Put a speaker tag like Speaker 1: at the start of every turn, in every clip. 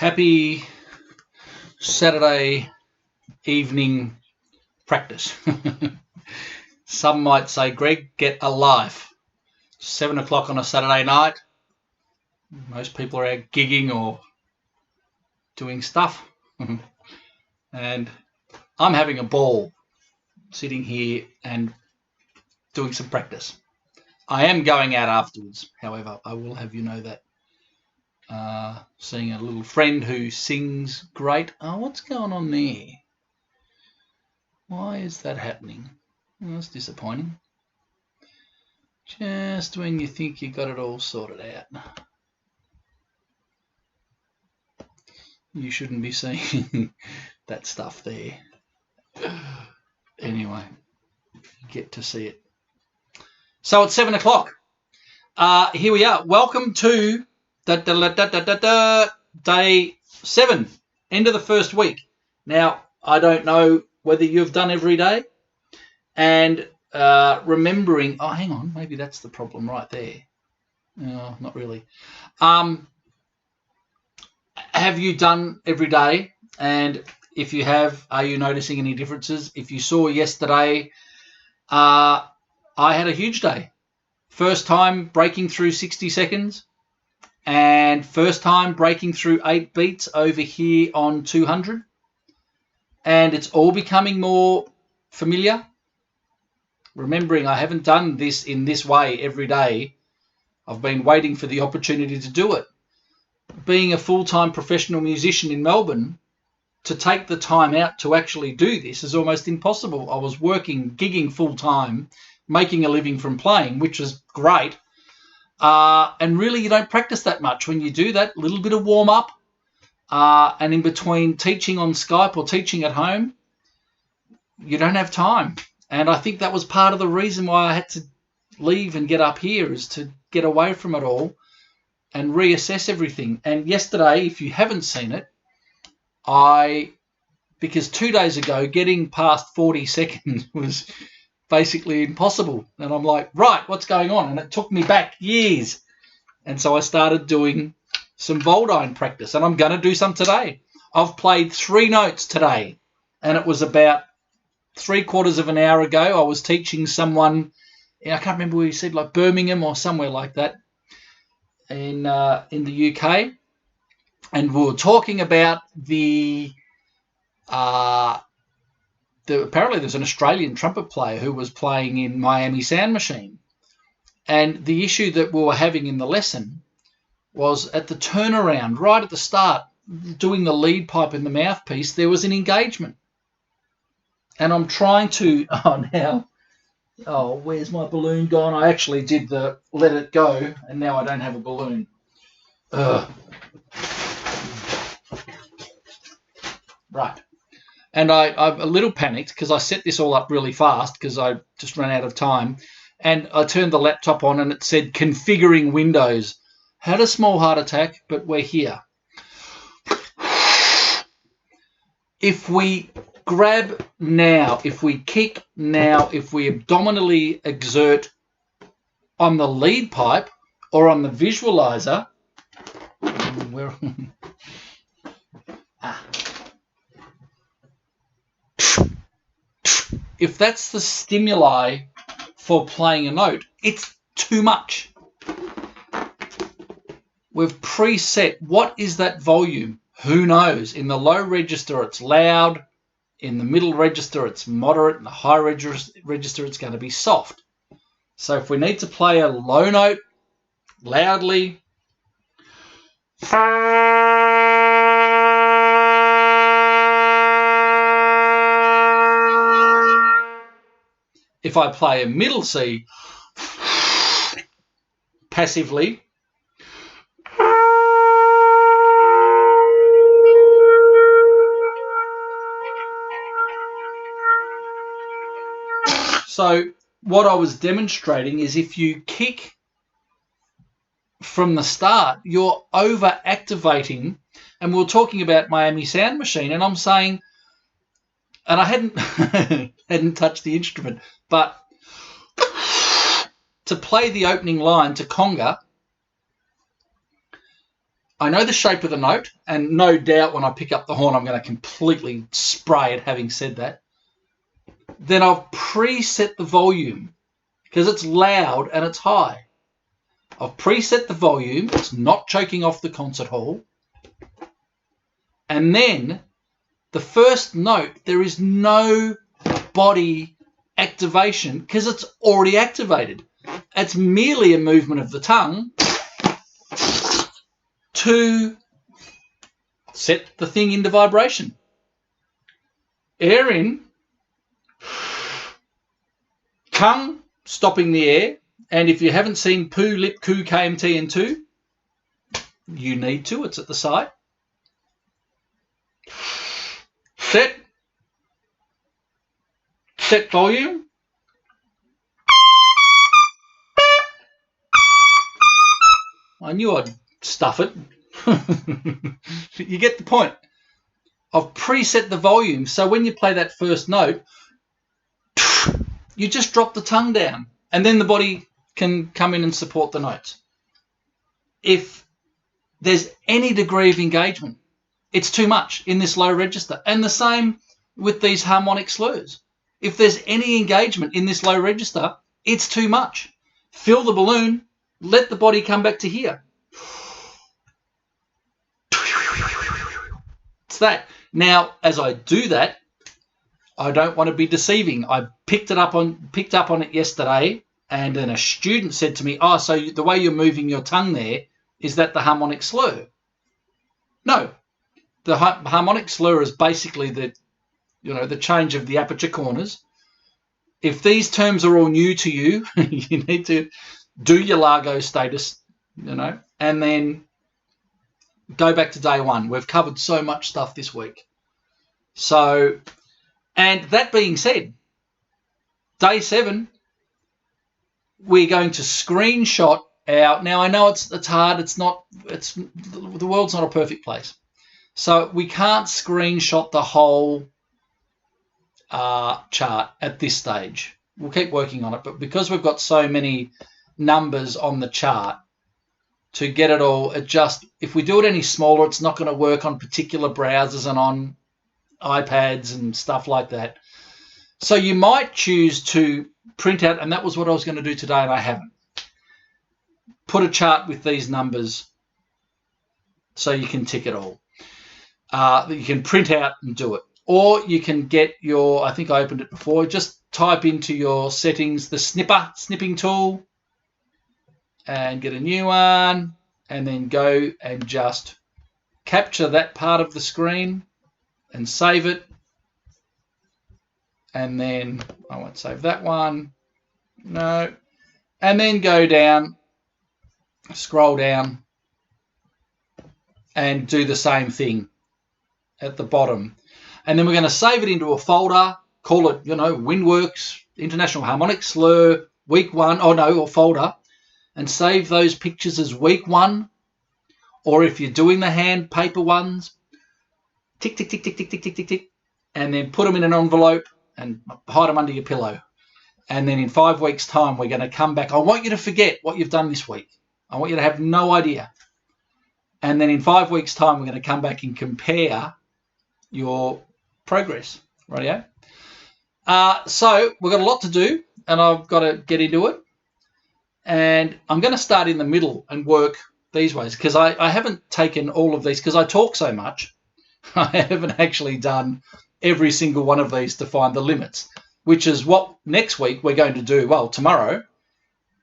Speaker 1: Happy Saturday evening practice. Some might say, Greg, get a life. 7 o'clock on a Saturday night. Most people are out gigging or doing stuff. And I'm having a ball sitting here and doing some practice. I am going out afterwards, however, I will have you know that. Seeing a little friend who sings great. Oh, what's going on there? Why is that happening? Oh, that's disappointing. Just when you think you got it all sorted out. You shouldn't be seeing that stuff there. Anyway, you get to see it. So it's 7 o'clock. Here we are. Welcome to day 7, end of the first week. Now, I don't know whether you've done every day, and remembering, oh, hang on, maybe that's the problem right there. No, not really. Have you done every day? And if you have, are you noticing any differences? If you saw yesterday, I had a huge day. First time breaking through 60 seconds. And first time breaking through 8 beats over here on 200. And it's all becoming more familiar. Remembering I haven't done this in this way every day. I've been waiting for the opportunity to do it. Being a full-time professional musician in Melbourne, to take the time out to actually do this is almost impossible. I was gigging full-time, making a living from playing, which was great. And really, you don't practice that much. When you do that, a little bit of warm-up, and in between teaching on Skype or teaching at home, you don't have time. And I think that was part of the reason why I had to leave and get up here, is to get away from it all and reassess everything. And yesterday, if you haven't seen it, because 2 days ago, getting past 40 seconds was basically impossible. And I'm like, right, what's going on? And it took me back years. And so I started doing some Voldine practice, and I'm going to do some today. I've played 3 notes today, and it was about 3/4 of an hour ago. I was teaching someone, I can't remember where he said, like Birmingham or somewhere like that in the UK. And we were talking about apparently there's an Australian trumpet player who was playing in Miami Sound Machine. And the issue that we were having in the lesson was at the turnaround, right at the start, doing the lead pipe in the mouthpiece, there was an engagement. And I'm trying to, where's my balloon gone? I actually did the let it go, and now I don't have a balloon. Right. And I'm a little panicked because I set this all up really fast because I just ran out of time. And I turned the laptop on and it said configuring Windows. Had a small heart attack, but we're here. If we grab now, if we kick now, if we abdominally exert on the lead pipe or on the visualizer, if that's the stimuli for playing a note, it's too much. We've preset what is that volume. Who knows? In the low register, it's loud. In the middle register, it's moderate. In the high register, it's going to be soft. So if we need to play a low note loudly, if I play a middle C passively, so what I was demonstrating is if you kick from the start, you're over-activating. And we were talking about Miami Sound Machine, and I'm saying, and I hadn't touched the instrument, but to play the opening line to conga, I know the shape of the note, and no doubt when I pick up the horn, I'm going to completely spray it, having said that. Then I've preset the volume because it's loud and it's high. I've preset the volume. It's not choking off the concert hall. And then the first note, there is no body activation because it's already activated. It's merely a movement of the tongue to set the thing into vibration. Air in, tongue stopping the air, and if you haven't seen Poo, Lip, Coo, KMT and 2, you need to. It's at the site. Set volume. I knew I'd stuff it. You get the point. I've preset the volume, so when you play that first note, you just drop the tongue down, and then the body can come in and support the notes. If there's any degree of engagement, it's too much in this low register. And the same with these harmonic slurs. If there's any engagement in this low register, it's too much. Fill the balloon, let the body come back to here. It's that. Now, as I do that, I don't want to be deceiving. I picked up on it yesterday, and then a student said to me, "Oh, so the way you're moving your tongue there, is that the harmonic slur?" No, the harmonic slur is basically the change of the aperture corners. If these terms are all new to you, you need to do your Largo status, and then go back to day one. We've covered so much stuff this week. So, and that being said, day 7, we're going to screenshot out. Now, I know it's hard. The world's not a perfect place. So we can't screenshot the whole chart at this stage. We'll keep working on it, but because we've got so many numbers on the chart, to get it all, if we do it any smaller, it's not going to work on particular browsers and on iPads and stuff like that. So you might choose to print out, and that was what I was going to do today, and I haven't. Put a chart with these numbers so you can tick it all. You can print out and do it. Or you can get I think I opened it before, just type into your settings the snipping tool, and get a new one, and then go and just capture that part of the screen and save it. And then I won't save that one. No. And then go down, scroll down, and do the same thing at the bottom. And then we're going to save it into a folder, call it, Windworks, International Harmonic Slur, week 1, or folder, and save those pictures as week 1. Or if you're doing the hand paper ones, tick, tick, tick, tick, tick, tick, tick, tick, tick, and then put them in an envelope and hide them under your pillow. And then in 5 weeks' time, we're going to come back. I want you to forget what you've done this week. I want you to have no idea. And then in 5 weeks' time, we're going to come back and compare your progress. Rightio? So we've got a lot to do, and I've got to get into it. And I'm going to start in the middle and work these ways, because I haven't taken all of these, because I talk so much. I haven't actually done every single one of these to find the limits, which is what next week we're going to do. Well, tomorrow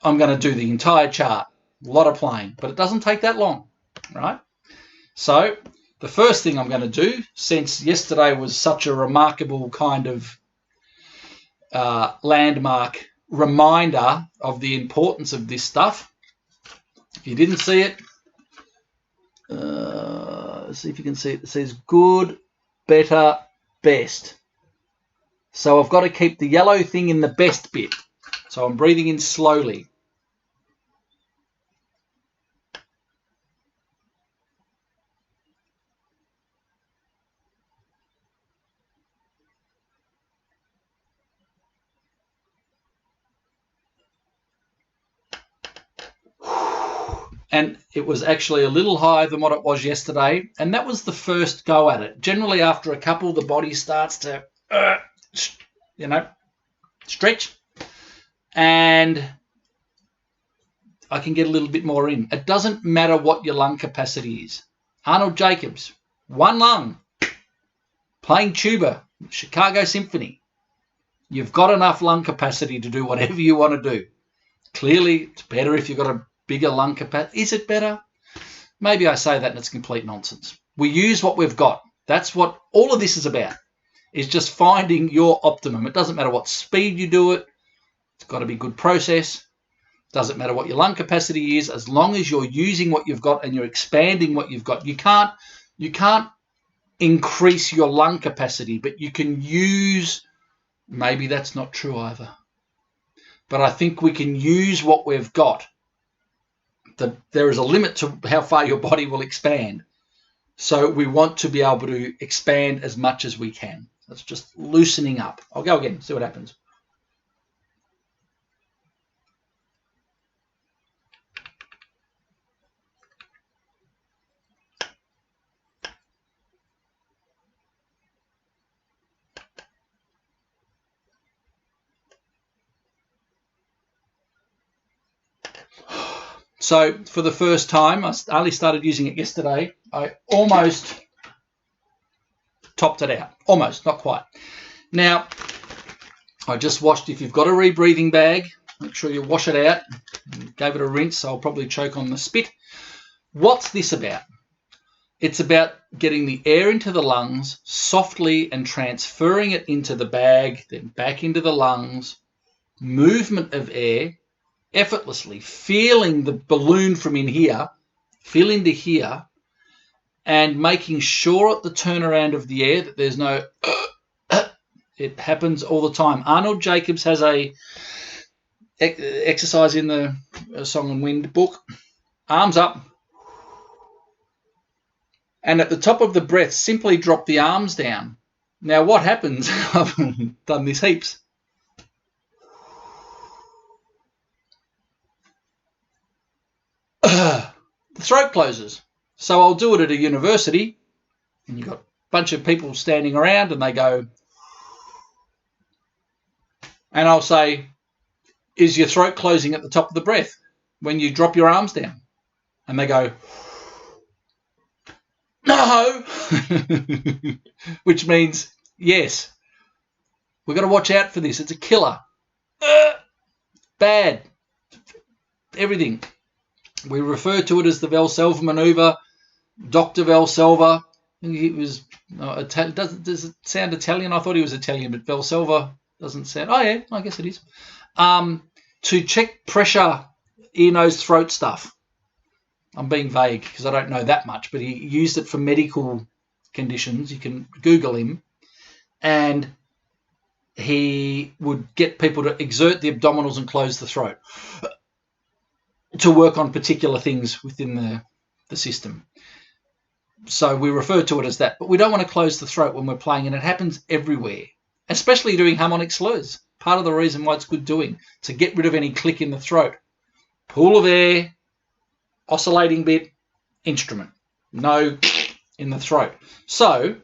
Speaker 1: I'm going to do the entire chart. A lot of playing, but it doesn't take that long, right? So the first thing I'm going to do, since yesterday was such a remarkable kind of landmark reminder of the importance of this stuff. If you didn't see it, see if you can see it. It says good, better, best. So I've got to keep the yellow thing in the best bit. So I'm breathing in slowly. and it was actually a little higher than what it was yesterday, and that was the first go at it. Generally, after a couple, the body starts to, stretch, and I can get a little bit more in. It doesn't matter what your lung capacity is. Arnold Jacobs, one lung, playing tuba, Chicago Symphony. You've got enough lung capacity to do whatever you want to do. Clearly, it's better if you've got a bigger lung capacity. Is it better? Maybe I say that and it's complete nonsense. We use what we've got. That's what all of this is about, is just finding your optimum. It doesn't matter what speed you do it. It's got to be good process. Doesn't matter what your lung capacity is, as long as you're using what you've got and you're expanding what you've got. You can't increase your lung capacity, but you can use, maybe that's not true either, but I think we can use what we've got. There is a limit to how far your body will expand. So we want to be able to expand as much as we can. That's just loosening up. I'll go again, see what happens. So for the first time, I only started using it yesterday. I almost topped it out. Almost, not quite. Now, I just washed. If you've got a rebreathing bag, make sure you wash it out. Gave it a rinse. I'll probably choke on the spit. What's this about? It's about getting the air into the lungs softly and transferring it into the bag, then back into the lungs. Movement of air effortlessly, feeling the balloon from in here, fill into here, and making sure at the turnaround of the air that there's no it happens all the time. Arnold Jacobs has a exercise in the Song and Wind book. Arms up, and at the top of the breath, simply drop the arms down. Now what happens, I've done this heaps, the throat closes. So I'll do it at a university, and you've got a bunch of people standing around, and they go, and I'll say, is your throat closing at the top of the breath when you drop your arms down? And they go, no, which means yes. We've got to watch out for this. It's a killer. Bad. Everything. We refer to it as the Valsalva maneuver. Dr. Valsalva. It was, does it sound Italian? I thought he was Italian, but Valsalva doesn't sound. Oh, yeah, I guess it is. To check pressure, ear, nose, throat stuff. I'm being vague because I don't know that much, but he used it for medical conditions. You can Google him. And he would get people to exert the abdominals and close the throat to work on particular things within the system. So we refer to it as that. But we don't want to close the throat when we're playing, and it happens everywhere, especially doing harmonic slurs. Part of the reason why it's good doing, to get rid of any click in the throat. Pool of air, oscillating bit, instrument. No in the throat. So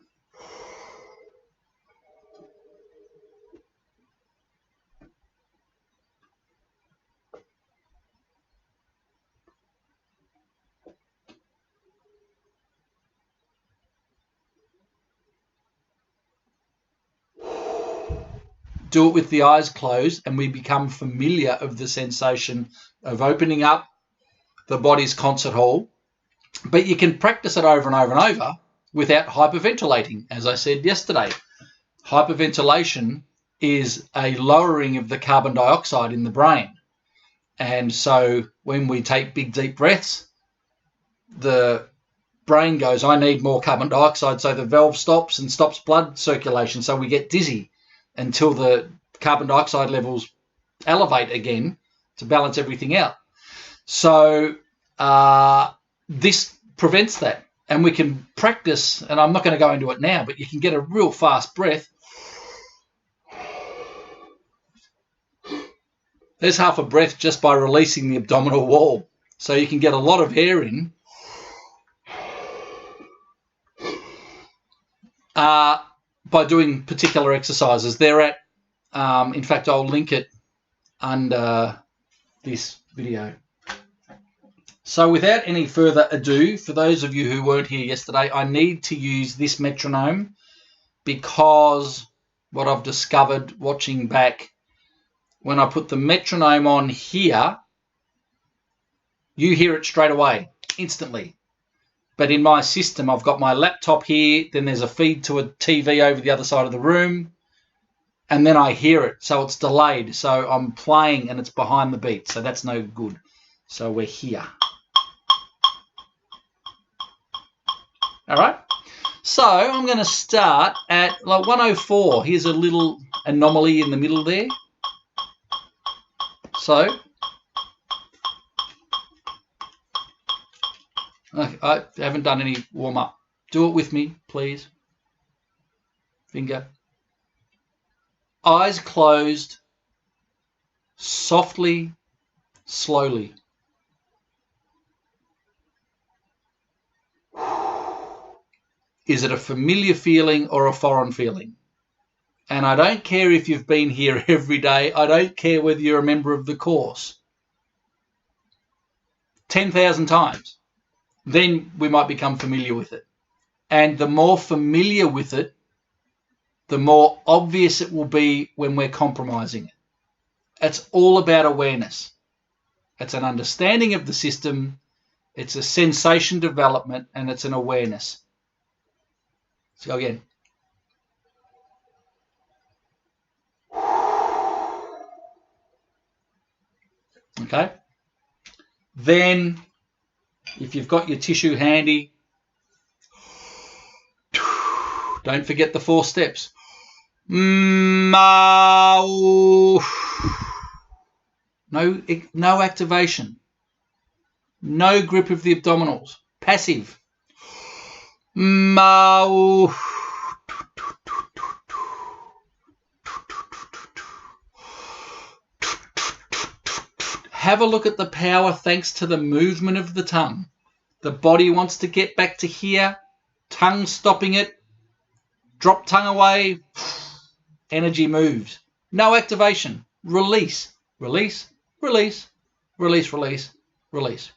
Speaker 1: do it with the eyes closed, and we become familiar of the sensation of opening up the body's concert hall. But you can practice it over and over and over without hyperventilating. As I said yesterday, hyperventilation is a lowering of the carbon dioxide in the brain. And so when we take big, deep breaths, the brain goes, I need more carbon dioxide. So the valve stops and stops blood circulation. So we get dizzy until the carbon dioxide levels elevate again to balance everything out. So this prevents that. And we can practice, and I'm not going to go into it now, but you can get a real fast breath. There's half a breath just by releasing the abdominal wall. So you can get a lot of air in by doing particular exercises. They're at, in fact, I'll link it under this video. So without any further ado, for those of you who weren't here yesterday, I need to use this metronome because what I've discovered watching back, when I put the metronome on here, you hear it straight away, instantly. But in my system, I've got my laptop here, then there's a feed to a TV over the other side of the room, and then I hear it. So it's delayed. So I'm playing and it's behind the beat. So that's no good. So we're here. All right. So I'm going to start at like 104. Here's a little anomaly in the middle there. So I haven't done any warm-up. Do it with me, please. Finger. Eyes closed, softly, slowly. Is it a familiar feeling or a foreign feeling? And I don't care if you've been here every day. I don't care whether you're a member of the course. 10,000 times. Then we might become familiar with it. And the more familiar with it, the more obvious it will be when we're compromising it. It's all about awareness. It's an understanding of the system, it's a sensation development, and it's an awareness. Let's go again. Okay. Then, if you've got your tissue handy, don't forget the 4 steps. No activation. No grip of the abdominals. Passive. Have a look at the power thanks to the movement of the tongue. The body wants to get back to here. Tongue stopping it. Drop tongue away. Energy moves. No activation. Release. Release. Release. Release. Release. Release.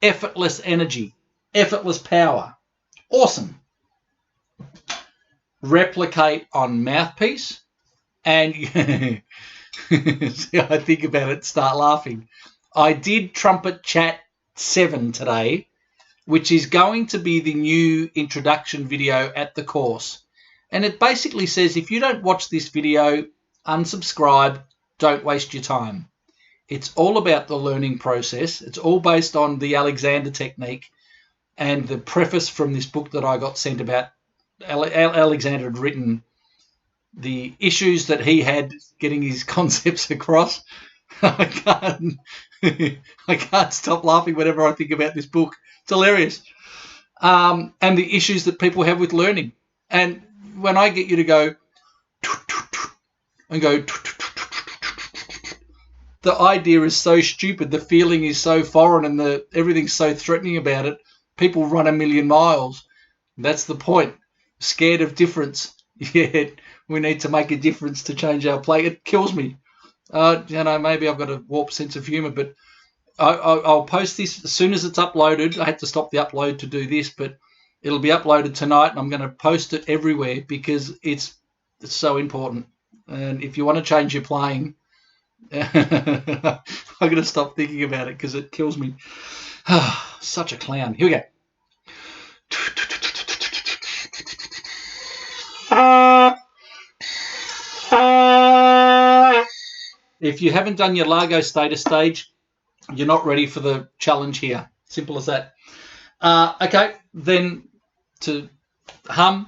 Speaker 1: Effortless energy. Effortless power. Awesome. Replicate on mouthpiece. And see, I think about it, start laughing. I did Trumpet Chat 7 today, which is going to be the new introduction video at the course. And it basically says, if you don't watch this video, unsubscribe, don't waste your time. It's all about the learning process. It's all based on the Alexander technique and the preface from this book that I got sent about. Alexander had written the issues that he had getting his concepts across. I can't stop laughing whenever I think about this book. It's hilarious. And the issues that people have with learning. And when I get you to go and go, the idea is so stupid, the feeling is so foreign, and everything's so threatening about it, people run a million miles. That's the point. Scared of difference. Yet we need to make a difference to change our play. It kills me. Maybe I've got a warped sense of humour, but I'll post this as soon as it's uploaded. I had to stop the upload to do this, but it'll be uploaded tonight, and I'm going to post it everywhere because it's so important. And if you want to change your playing, I'm going to stop thinking about it because it kills me. Such a clown. Here we go. If you haven't done your Largo status stage, you're not ready for the challenge here. Simple as that. Okay, then to hum.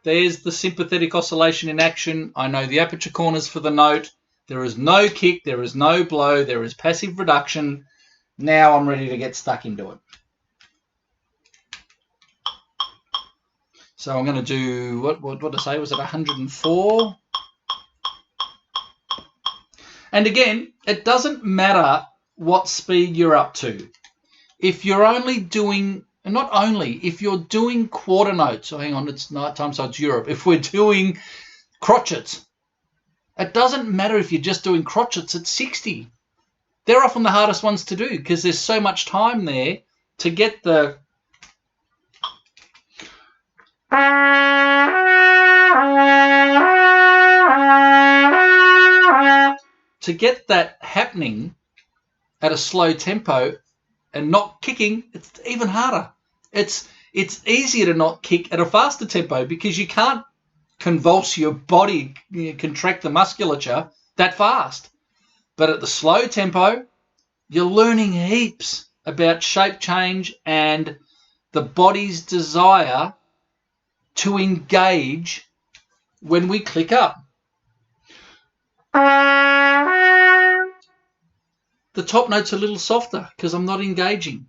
Speaker 1: There's the sympathetic oscillation in action. I know the aperture corners for the note. There is no kick. There is no blow. There is passive reduction. Now I'm ready to get stuck into it. So I'm going to do, what did I say? Was it 104? And again, it doesn't matter what speed you're up to. If you're only doing, and not only, if you're doing quarter notes, oh, hang on, it's night time, so it's Europe. If we're doing crotchets, it doesn't matter if you're just doing crotchets at 60. They're often the hardest ones to do because there's so much time there to get the that happening at a slow tempo and not kicking. It's even harder. It's easier to not kick at a faster tempo because you can't convulse your body, contract the musculature that fast. But at the slow tempo, you're learning heaps about shape change and the body's desire to engage when we click up. The top note's a little softer because I'm not engaging.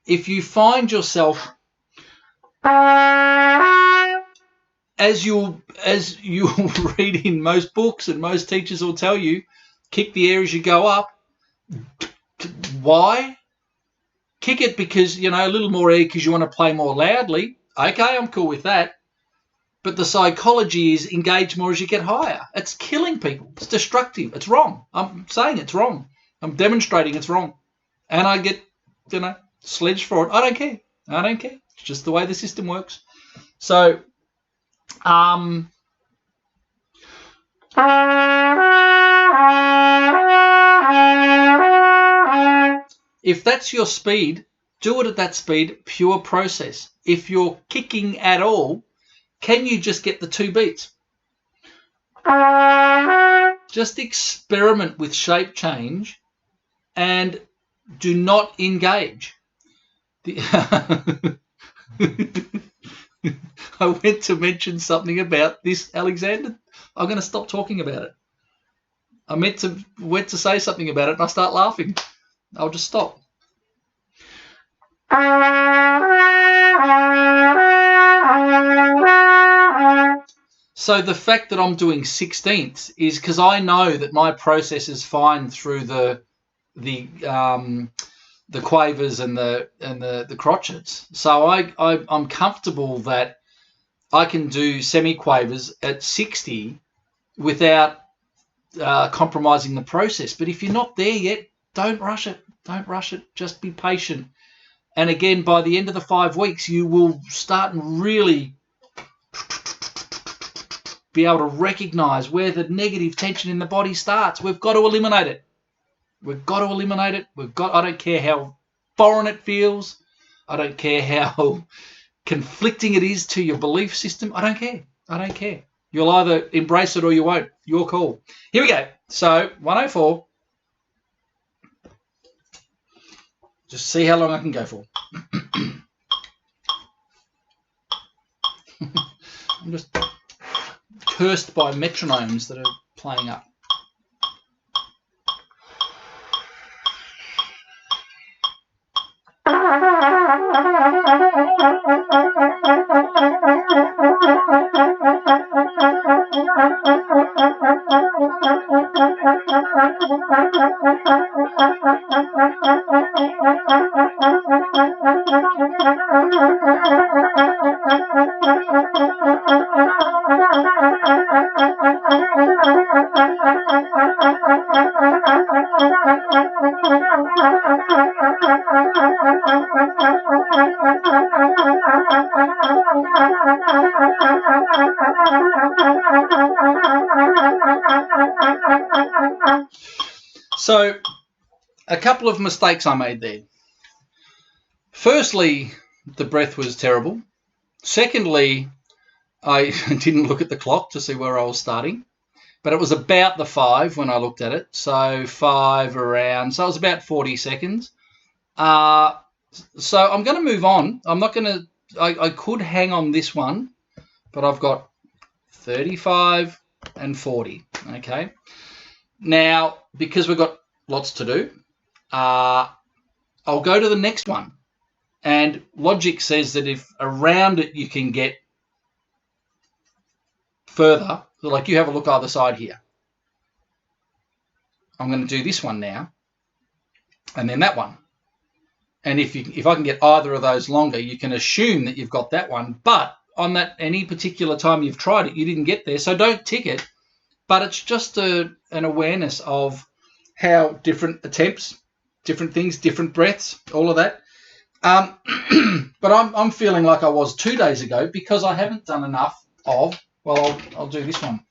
Speaker 1: If you find yourself, as you'll read in most books and most teachers will tell you, kick the air as you go up. Why? Kick it because, a little more air because you want to play more loudly. Okay, I'm cool with that. But the psychology is engage more as you get higher. It's killing people. It's destructive. It's wrong. I'm saying it's wrong. I'm demonstrating it's wrong. And I get, sledged for it. I don't care. It's just the way the system works. So, if that's your speed, do it at that speed, pure process. If you're kicking at all, can you just get the 2 beats? Just experiment with shape change and do not engage. I went to mention something about this, Alexander. I'm going to stop talking about it. I went to say something about it and I start laughing. I'll just stop. So the fact that I'm doing 16ths is because I know that my process is fine through the quavers and the crotchets. So I'm comfortable that I can do semi-quavers at 60 without compromising the process. But if you're not there yet, don't rush it. Don't rush it. Just be patient. And again, by the end of the 5 weeks, you will start and really be able to recognize where the negative tension in the body starts. We've got to eliminate it. I don't care how foreign it feels. I don't care how conflicting it is to your belief system. I don't care. You'll either embrace it or you won't. Your call. Here we go. So 104. Just see how long I can go for. I'm just cursed by metronomes that are playing up. So, a couple of mistakes I made there. Firstly, the breath was terrible. Secondly, I didn't look at the clock to see where I was starting, but it was about the 5 when I looked at it. So 5 around, so it was about 40 seconds. So I'm going to move on. I'm not going to, I could hang on this one, but I've got 35 and 40, okay? Now, because we've got lots to do, I'll go to the next one. And logic says that if around it you can get further, like you have a look either side here. I'm going to do this one now, and then that one. And if I can get either of those longer, you can assume that you've got that one. But on that any particular time you've tried it, you didn't get there, so don't tick it. But it's just an awareness of how different attempts, different things, different breaths, all of that. But I'm feeling like I was 2 days ago because I haven't done enough of. Well, I'll do this one.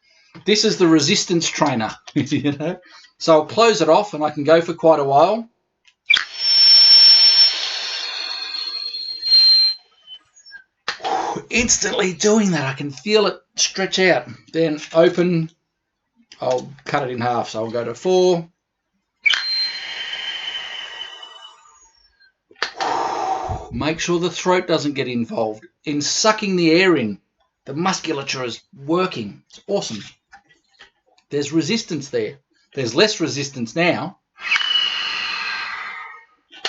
Speaker 1: This is the resistance trainer, you know. So I'll close it off, and I can go for quite a while. Instantly doing that, I can feel it stretch out. Then open. I'll cut it in half, so I'll go to 4. Make sure the throat doesn't get involved in sucking the air in. The musculature is working. It's awesome. There's resistance there. There's less resistance now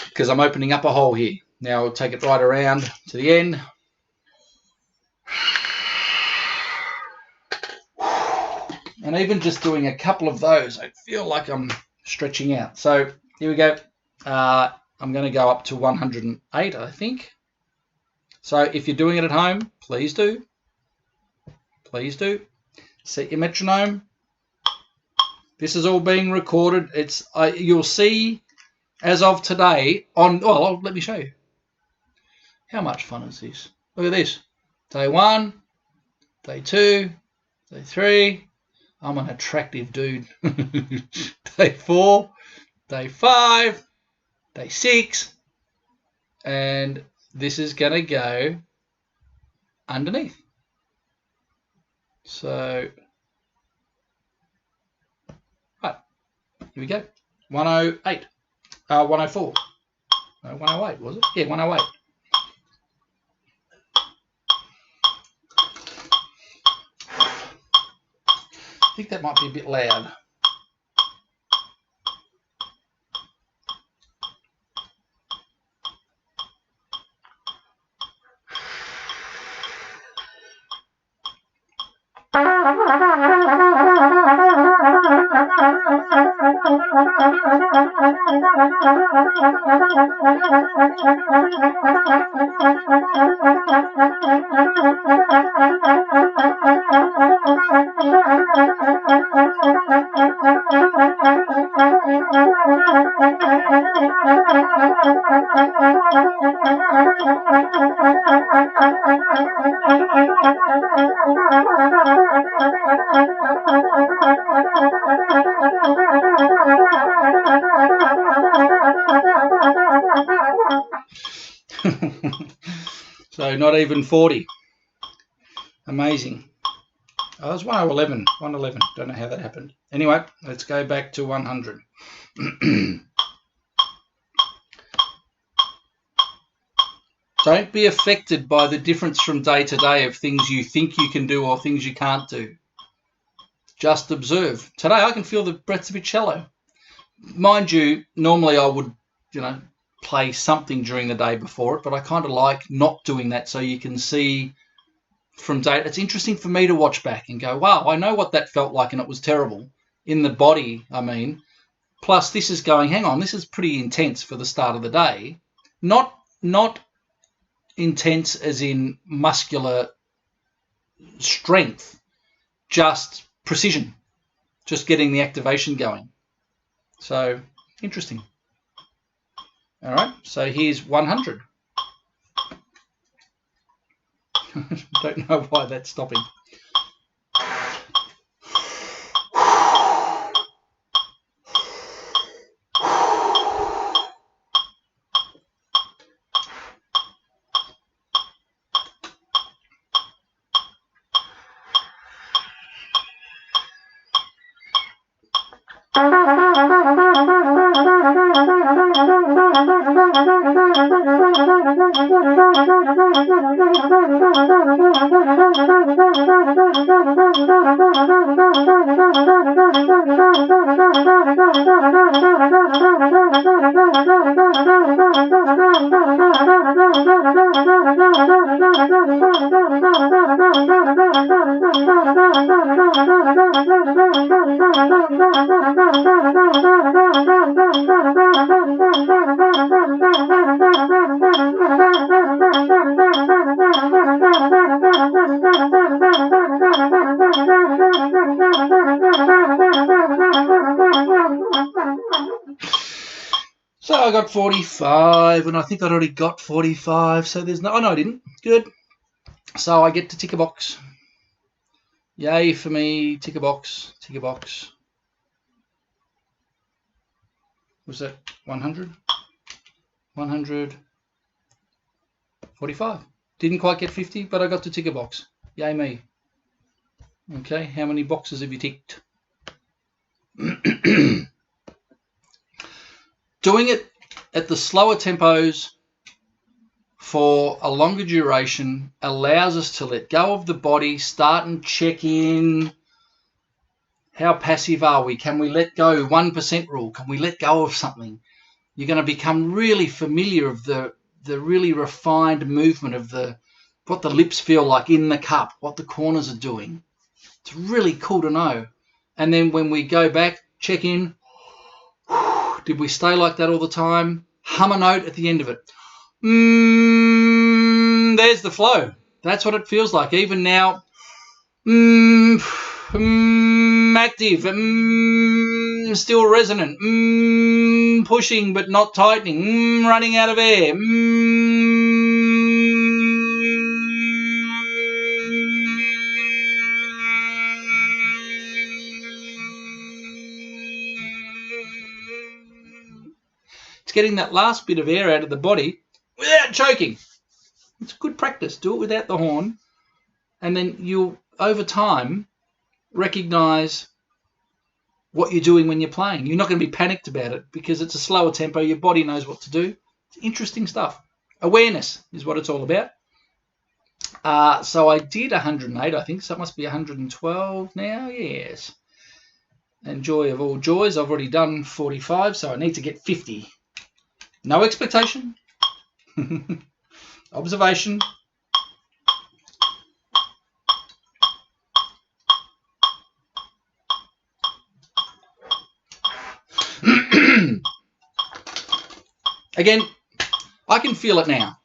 Speaker 1: because I'm opening up a hole here. Now I'll take it right around to the end. And even just doing a couple of those, I feel like I'm stretching out. So here we go. I'm going to go up to 108, I think. So if you're doing it at home, please do. Please do. Set your metronome. This is all being recorded. You'll see as of today on. Well, let me show you. How much fun is this? Look at this. Day 1, day 2, day 3. I'm an attractive dude. Day 4, day 5, day 6, and this is going to go underneath. So, right, here we go. 108, 104. No, 108 was it? Yeah, 108. I think that might be a bit loud. So not even 40. Amazing. Oh, it was 111. 111. Don't know how that happened. Anyway, let's go back to 100. Don't be affected by the difference from day to day of things you think you can do or things you can't do. Just observe. Today I can feel the breath's a bit shallow. Mind you, normally I would, play something during the day before it, but I kind of like not doing that so you can see from day. It's interesting for me to watch back and go, wow, I know what that felt like and it was terrible in the body, I mean. Plus this is going, hang on, this is pretty intense for the start of the day. Not intense as in muscular strength, just precision, just getting the activation going. So interesting. All right, so here's 100. Don't know why that's stopping. So I got 45, and I think I'd already got 45, so there's no... Oh, no, I didn't. Good. So I get to tick a box. Yay for me. Tick a box. Tick a box. Was that 100? 100. 45. Didn't quite get 50, but I got to tick a box. Yay me. Okay, how many boxes have you ticked? Doing it at the slower tempos for a longer duration allows us to let go of the body, start and check in. How passive are we? Can we let go? 1% rule. Can we let go of something? You're going to become really familiar of the really refined movement of what the lips feel like in the cup, what the corners are doing. It's really cool to know. And then when we go back, check in. Did we stay like that all the time? Hum a note at the end of it. There's the flow. That's what it feels like. Even now, active, still resonant, pushing but not tightening, running out of air. It's getting that last bit of air out of the body without choking. It's good practice. Do it without the horn, and then you'll, over time, recognize what you're doing when you're playing. You're not going to be panicked about it because it's a slower tempo. Your body knows what to do. It's interesting stuff. Awareness is what it's all about. So I did 108, I think, so it must be 112 now. Yes. And joy of all joys, I've already done 45, so I need to get 50. No expectation. Observation. Again, I can feel it now.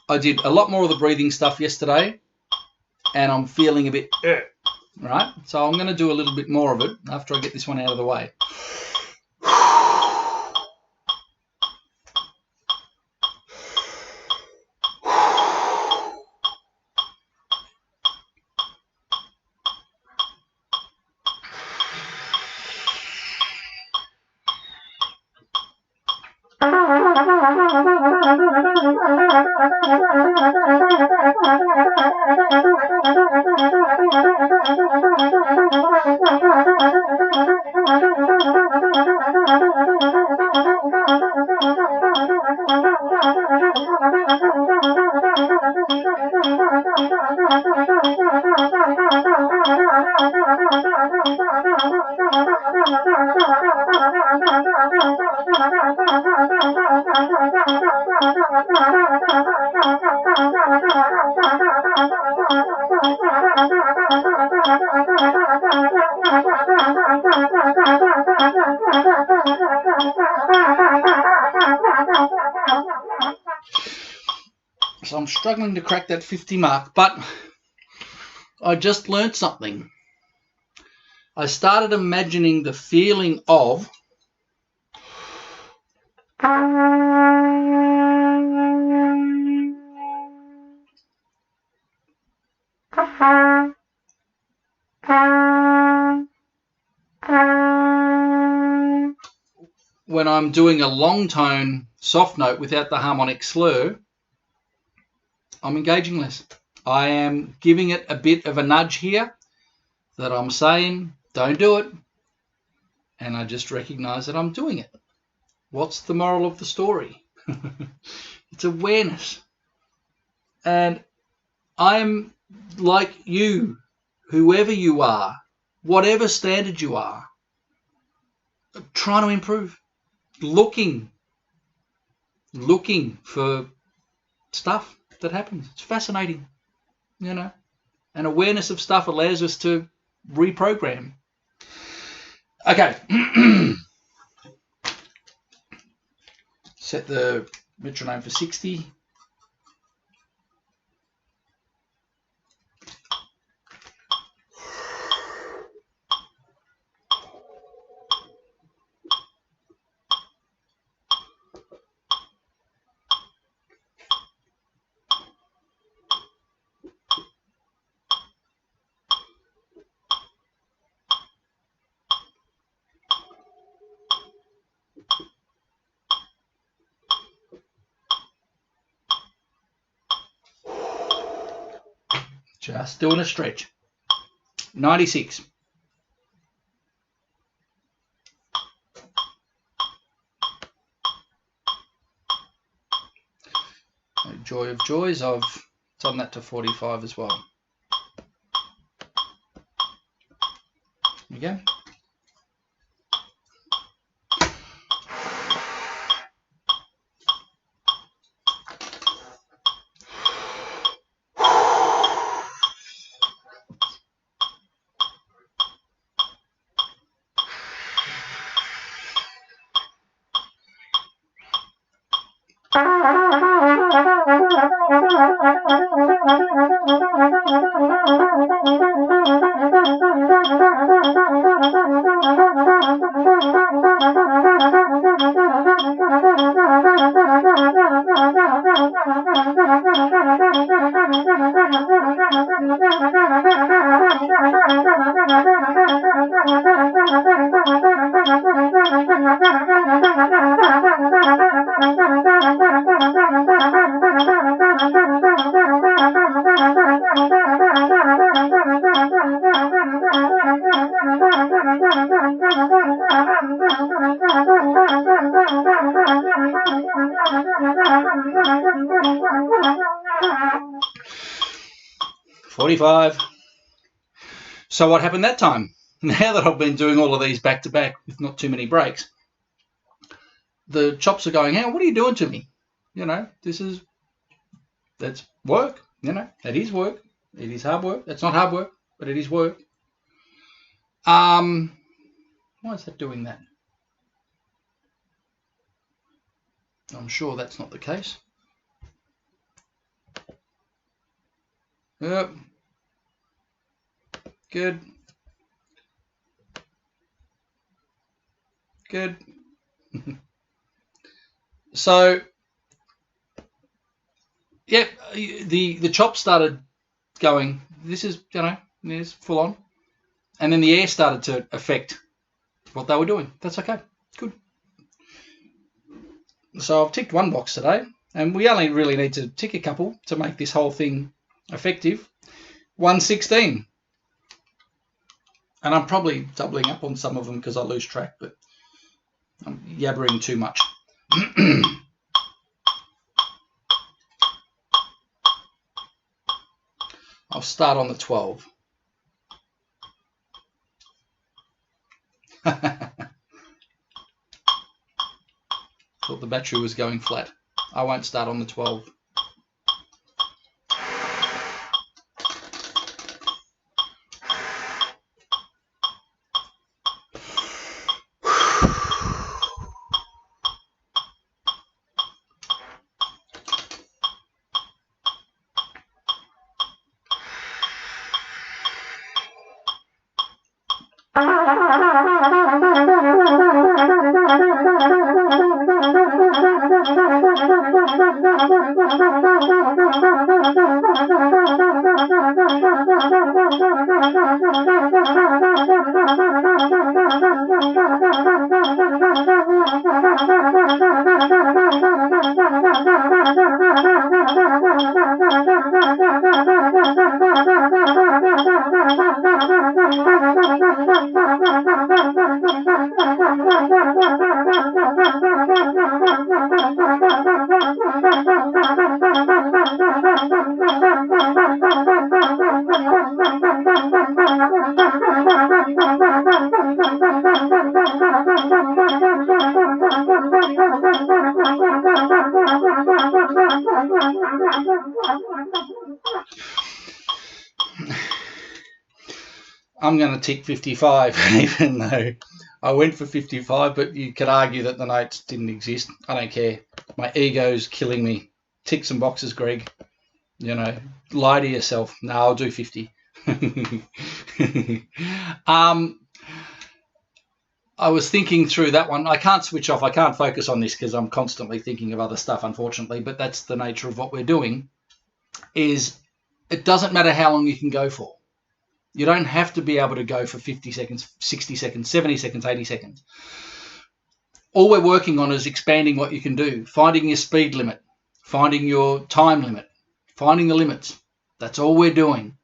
Speaker 1: I did a lot more of the breathing stuff yesterday, and I'm feeling a bit, right? So I'm going to do a little bit more of it after I get this one out of the way. So I'm struggling to crack that 50 mark, but I just learned something. I started imagining the feeling of when I'm doing a long tone soft note without the harmonic slur, I'm engaging less. I am giving it a bit of a nudge here that I'm saying, don't do it. And I just recognize that I'm doing it. What's the moral of the story? It's awareness. And I'm like you, whoever you are, whatever standard you are, trying to improve, looking for stuff that happens. It's fascinating, you know. And awareness of stuff allows us to reprogram. Okay. Set the metronome for 60. Just doing a stretch. 96. Joy of joys, I've done that to 45 as well. There you go. So what happened that time? Now that I've been doing all of these back to back with not too many breaks, the chops are going, hey, what are you doing to me? You know, that's work. You know, that is work. It is hard work. That's not hard work, but it is work. Why is that doing that? I'm sure that's not the case. Yep. Good. Good. So, yeah, the chop started going, this is, you know, it's full on. And then the air started to affect what they were doing. That's okay. Good. So I've ticked one box today, and we only really need to tick a couple to make this whole thing effective. 116. And I'm probably doubling up on some of them because I lose track, but I'm yabbering too much. I'll start on the 12. Thought the battery was going flat. I won't start on the 12. I'm going to tick 55, even though I went for 55, but you could argue that the notes didn't exist. I don't care. My ego's killing me. Tick some boxes, Greg. You know, lie to yourself. No, I'll do 50. I was thinking through that one. I can't switch off. I can't focus on this because I'm constantly thinking of other stuff, unfortunately, but that's the nature of what we're doing, is it doesn't matter how long you can go for. You don't have to be able to go for 50 seconds, 60 seconds, 70 seconds, 80 seconds. All we're working on is expanding what you can do, finding your speed limit, finding your time limit, finding the limits. That's all we're doing.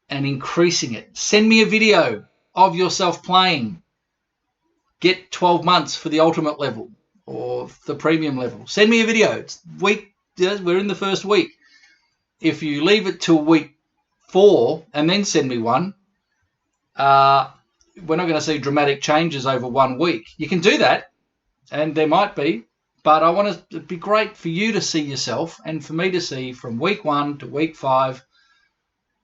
Speaker 1: And increasing it. Send me a video of yourself playing. Get 12 months for the ultimate level or the premium level. Send me a video. It's we're in the first week. If you leave it till week 4 and then send me one, we're not going to see dramatic changes over 1 week. You can do that, and there might be, but I want it'd be great for you to see yourself and for me to see from week 1 to week 5.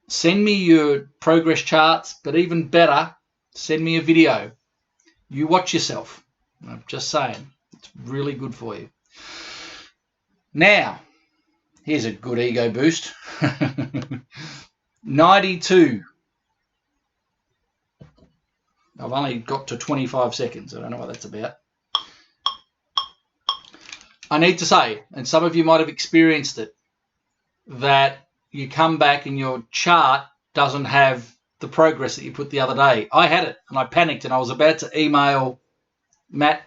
Speaker 1: Send me your progress charts, but even better, send me a video. You watch yourself. I'm just saying, it's really good for you. Now, here's a good ego boost. 92. I've only got to 25 seconds. I don't know what that's about. I need to say, and some of you might have experienced it, that you come back and your chart doesn't have the progress that you put the other day. I had it and I panicked and I was about to email Matt,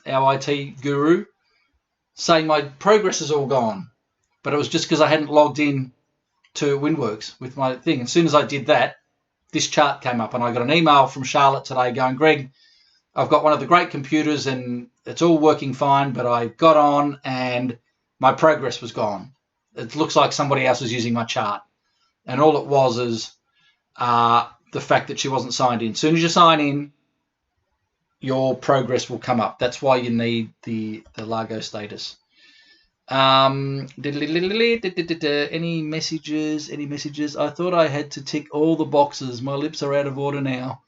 Speaker 1: our IT guru, saying my progress is all gone. But it was just because I hadn't logged in to WindWorks with my thing. As soon as I did that, this chart came up and I got an email from Charlotte today going, Greg, I've got one of the great computers and it's all working fine, but I got on and my progress was gone. It looks like somebody else was using my chart. And all it was is the fact that she wasn't signed in. As soon as you sign in, your progress will come up. That's why you need the Largo status. Any messages? I thought I had to tick all the boxes. My lips are out of order now.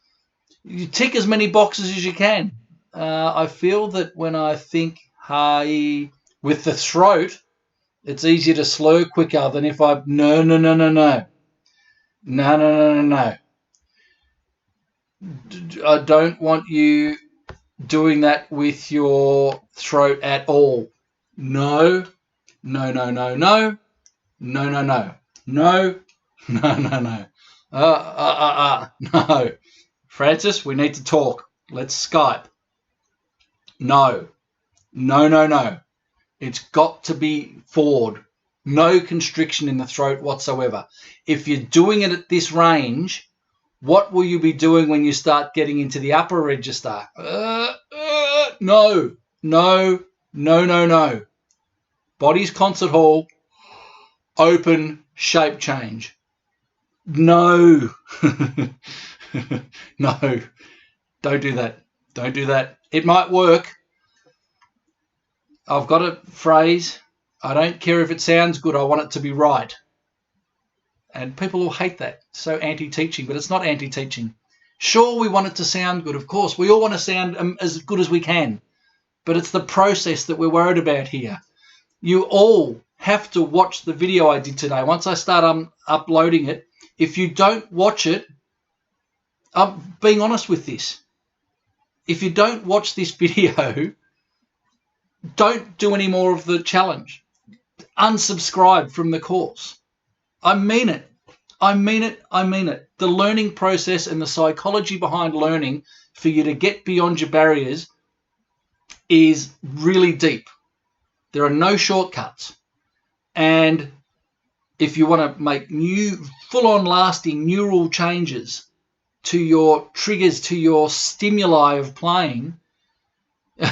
Speaker 1: You tick as many boxes as you can. I feel that when I think high with the throat, it's easier to slur quicker than if I no. I don't want you doing that with your throat at all. No. No. Francis, we need to talk. Let's Skype. No. It's got to be forward. No constriction in the throat whatsoever. If you're doing it at this range, what will you be doing when you start getting into the upper register? No. Body's concert hall, open, shape change. No. No. Don't do that. It might work. I've got a phrase. I don't care if it sounds good. I want it to be right. And people will hate that. So anti-teaching, but it's not anti-teaching. Sure, we want it to sound good. Of course, we all want to sound as good as we can. But it's the process that we're worried about here. You all have to watch the video I did today. Once I start uploading it, if you don't watch it, I'm being honest with this. If you don't watch this video, don't do any more of the challenge. Unsubscribe from the course. I mean it. The learning process and the psychology behind learning for you to get beyond your barriers is really deep. There are no shortcuts. And if you want to make new, full-on lasting neural changes to your triggers, to your stimuli of playing, See,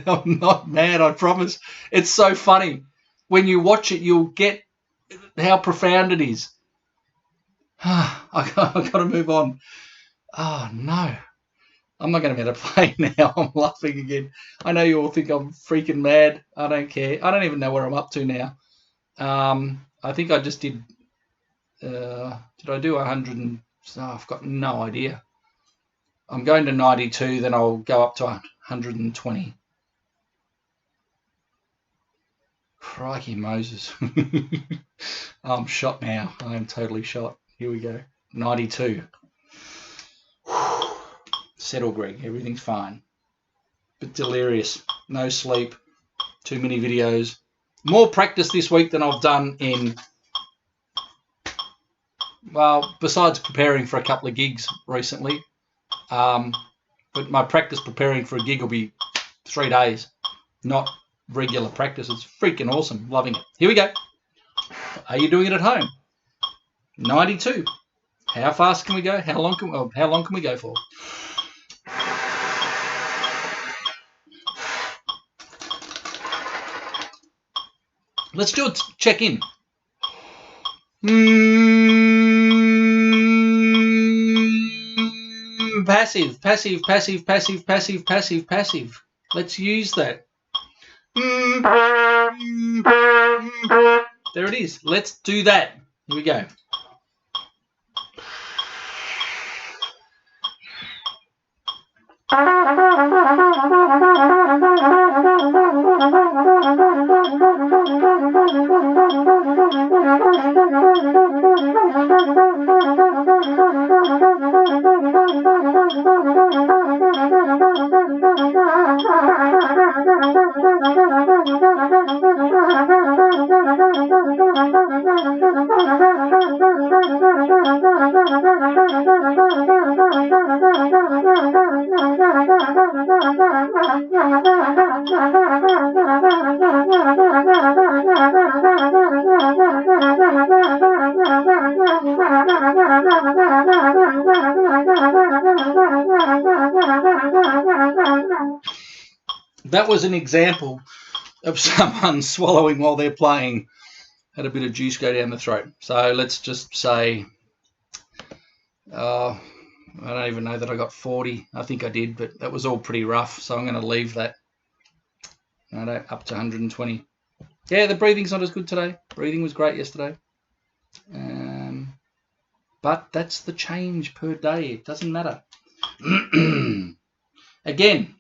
Speaker 1: I'm not mad, I promise. It's so funny. When you watch it, you'll get how profound it is. I've got to move on. Oh, no. I'm not going to be able to play now. I'm laughing again. I know you all think I'm freaking mad. I don't care. I don't even know where I'm up to now. I think I just did I do 100 and... Oh, I've got no idea. I'm going to 92, then I'll go up to 120. Crikey Moses. I'm shot now. I am totally shot. Here we go. 92. Settle, Greg. Everything's fine. But delirious. No sleep. Too many videos. More practice this week than I've done in... Well, besides preparing for a couple of gigs recently. But my practice preparing for a gig will be 3 days. Not regular practice. It's freaking awesome. Loving it. Here we go. Are you doing it at home? 92. How fast can we go? How long can we go for? Let's do a check-in. Passive, passive, passive, passive, passive, passive, passive. Let's use that. There it is. Let's do that. Here we go. That was an example of someone swallowing while they're playing. Had a bit of juice go down the throat. So let's just say, I don't even know that I got 40. I think I did, but that was all pretty rough. So I'm going to leave that up to 120. Yeah, the breathing's not as good today. Breathing was great yesterday. But that's the change per day. It doesn't matter. Again,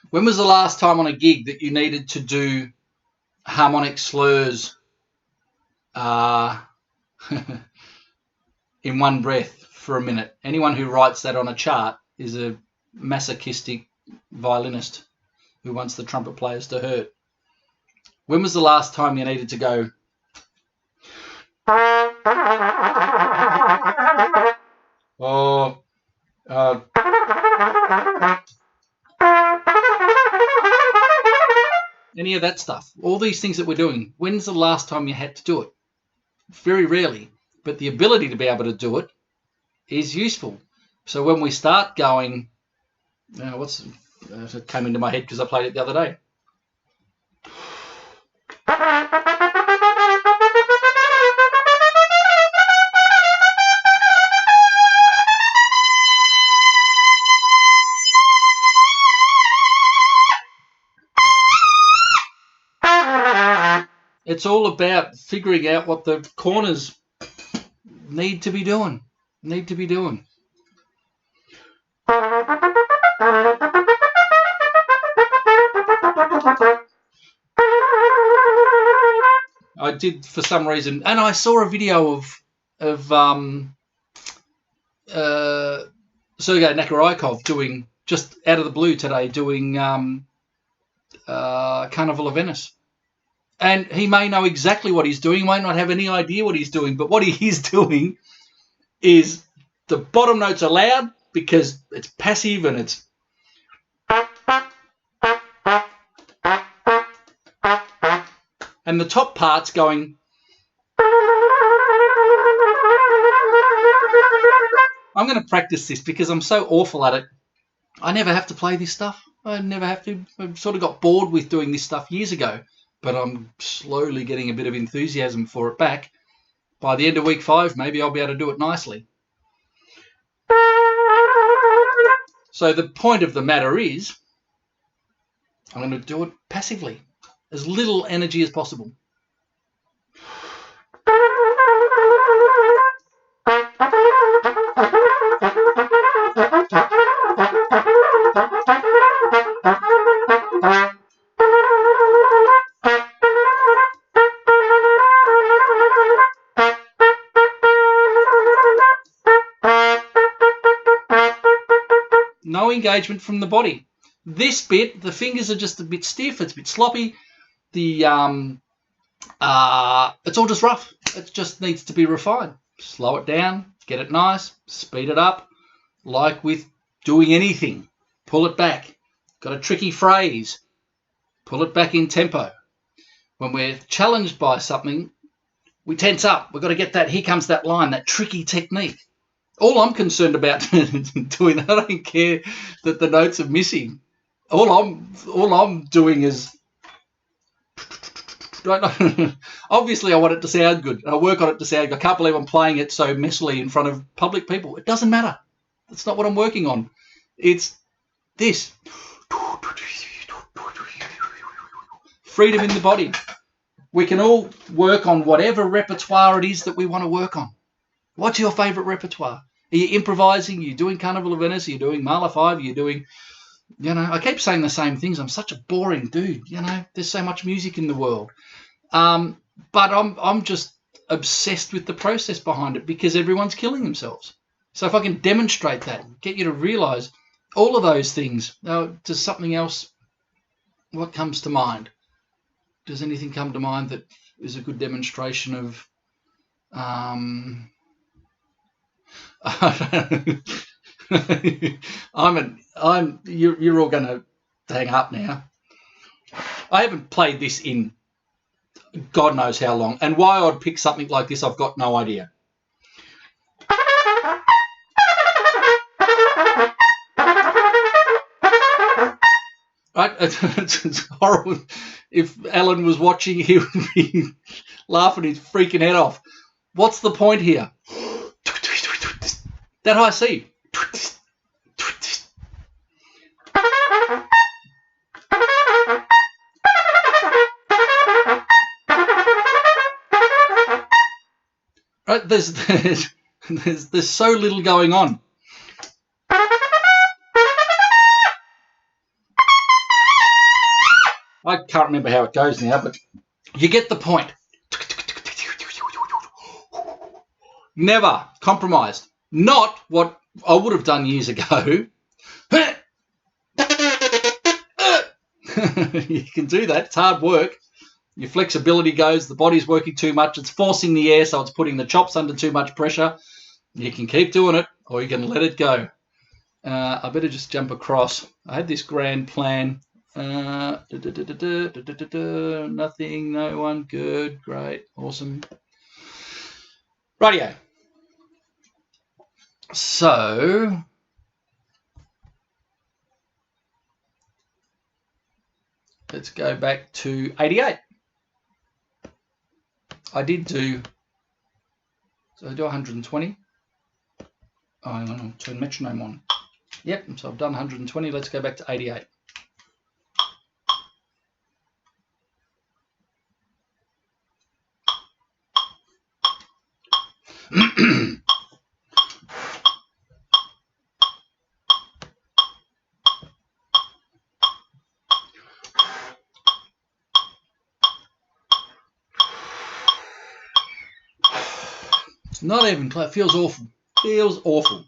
Speaker 1: when was the last time on a gig that you needed to do harmonic slurs in one breath for a minute? Anyone who writes that on a chart is a masochistic violinist who wants the trumpet players to hurt. When was the last time you needed to go... any of that stuff? All these things that we're doing, when's the last time you had to do it? Very rarely. But the ability to be able to do it is useful. So when we start going... it came into my head because I played it the other day. It's all about figuring out what the corners need to be doing. I did for some reason, and I saw a video of Sergei Nakarikov doing, just out of the blue today, doing Carnival of Venice. And he may know exactly what he's doing, he may not have any idea what he's doing, but what he is doing is the bottom notes are loud because it's passive and it's... and the top part's going... I'm going to practice this because I'm so awful at it. I never have to play this stuff. I never have to. I sort of got bored with doing this stuff years ago, but I'm slowly getting a bit of enthusiasm for it back. By the end of week 5, maybe I'll be able to do it nicely. So the point of the matter is, I'm going to do it passively, as little energy as possible. No engagement from the body. This bit, the fingers are just a bit stiff. It's a bit sloppy. It's all just rough. It just needs to be refined. Slow it down, get it nice, speed it up. Like with doing anything, pull it back. Got a tricky phrase, pull it back in tempo. When we're challenged by something, we tense up. We've got to get that, here comes that line, that tricky technique. All I'm concerned about doing, I don't care that the notes are missing. All I'm doing is, obviously I want it to sound good. I work on it to sound good. I can't believe I'm playing it so messily in front of public people. It doesn't matter. That's not what I'm working on. It's this. Freedom in the body. We can all work on whatever repertoire it is that we want to work on. What's your favourite repertoire? Are you improvising? Are you doing Carnival of Venice? Are you doing Mahler 5? Are you doing, I keep saying the same things. I'm such a boring dude, There's so much music in the world. But I'm just obsessed with the process behind it because everyone's killing themselves. So if I can demonstrate that, get you to realise all of those things. Now, does something else, what comes to mind? Does anything come to mind that is a good demonstration of you're all going to hang up now. I haven't played this in God knows how long, and why I'd pick something like this, I've got no idea. Right? It's horrible. If Alan was watching, he would be laughing his freaking head off. What's the point here? That high C. Right? There's so little going on. I can't remember how it goes now, but you get the point. Never compromised. Not what I would have done years ago. You can do that. It's hard work. Your flexibility goes. The body's working too much. It's forcing the air, so it's putting the chops under too much pressure. You can keep doing it, or you can let it go. I better just jump across. I had this grand plan. Nothing, no one, good, great, awesome. Rightio. So let's go back to 88. I did do, so I do 120. Oh, hang on, I'll turn metronome on. Yep, so I've done 120. Let's go back to 88. It's not even close. It feels awful. Feels awful.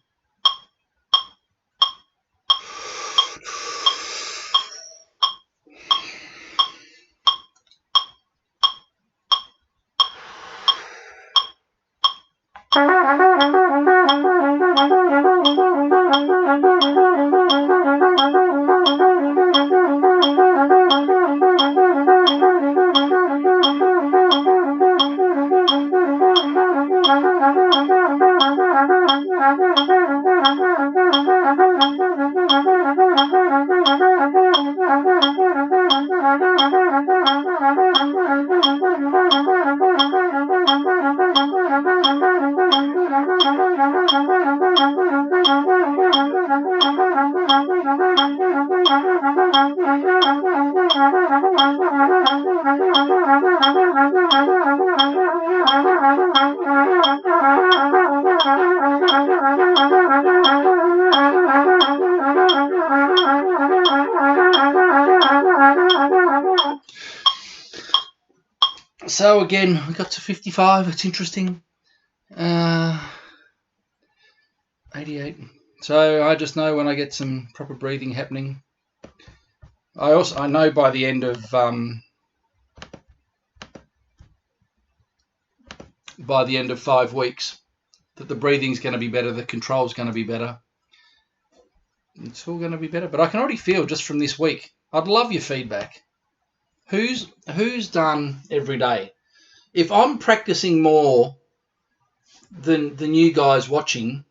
Speaker 1: So again, we got to 55. It's interesting. 88. So I just know when I get some proper breathing happening. I know by the end of 5 weeks that the breathing's going to be better, the control's going to be better. It's all going to be better. But I can already feel just from this week. I'd love your feedback. Who's done every day? If I'm practicing more than you guys watching,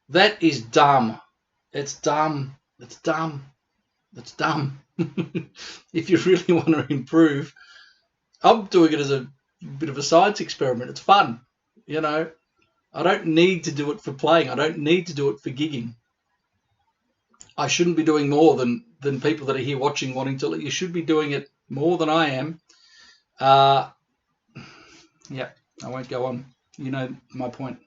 Speaker 1: that is dumb. It's dumb. It's dumb. It's dumb. If you really want to improve, I'm doing it as a bit of a science experiment. It's fun. You know, I don't need to do it for playing. I don't need to do it for gigging. I shouldn't be doing more than people that are here watching wanting to. You should be doing it more than I am. Yeah, I won't go on. You know my point.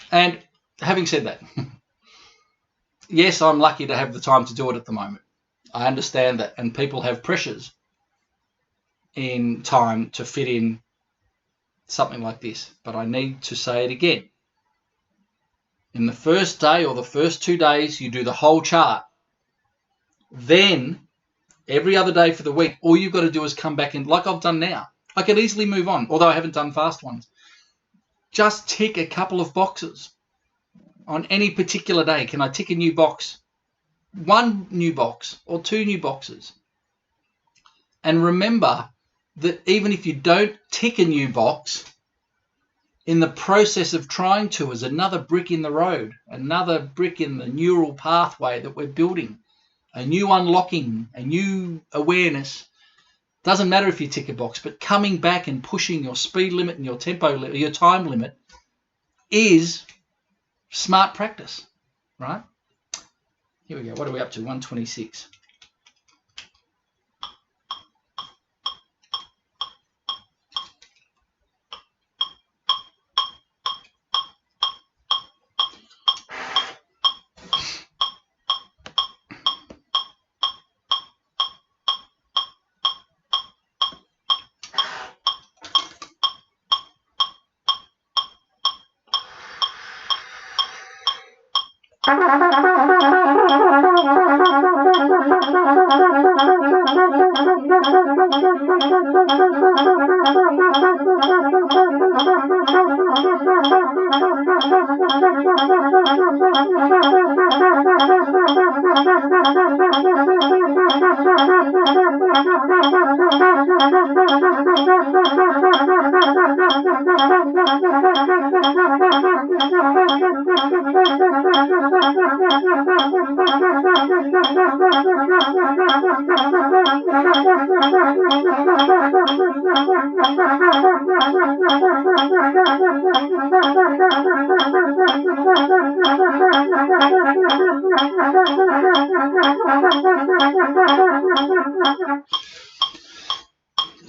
Speaker 1: And having said that, yes, I'm lucky to have the time to do it at the moment. I understand that. And people have pressures in time to fit in something like this. But I need to say it again. In the first day or the first 2 days, you do the whole chart. Then every other day for the week, all you've got to do is come back in like I've done now. I could easily move on, although I haven't done fast ones. Just tick a couple of boxes on any particular day. Can I tick a new box? 1 new box or 2 new boxes. And remember that even if you don't tick a new box, in the process of trying to is another brick in the road, another brick in the neural pathway that we're building, a new unlocking, a new awareness. Doesn't matter if you tick a box, but coming back and pushing your speed limit and your tempo, your time limit is smart practice, right? Here we go. What are we up to? 126.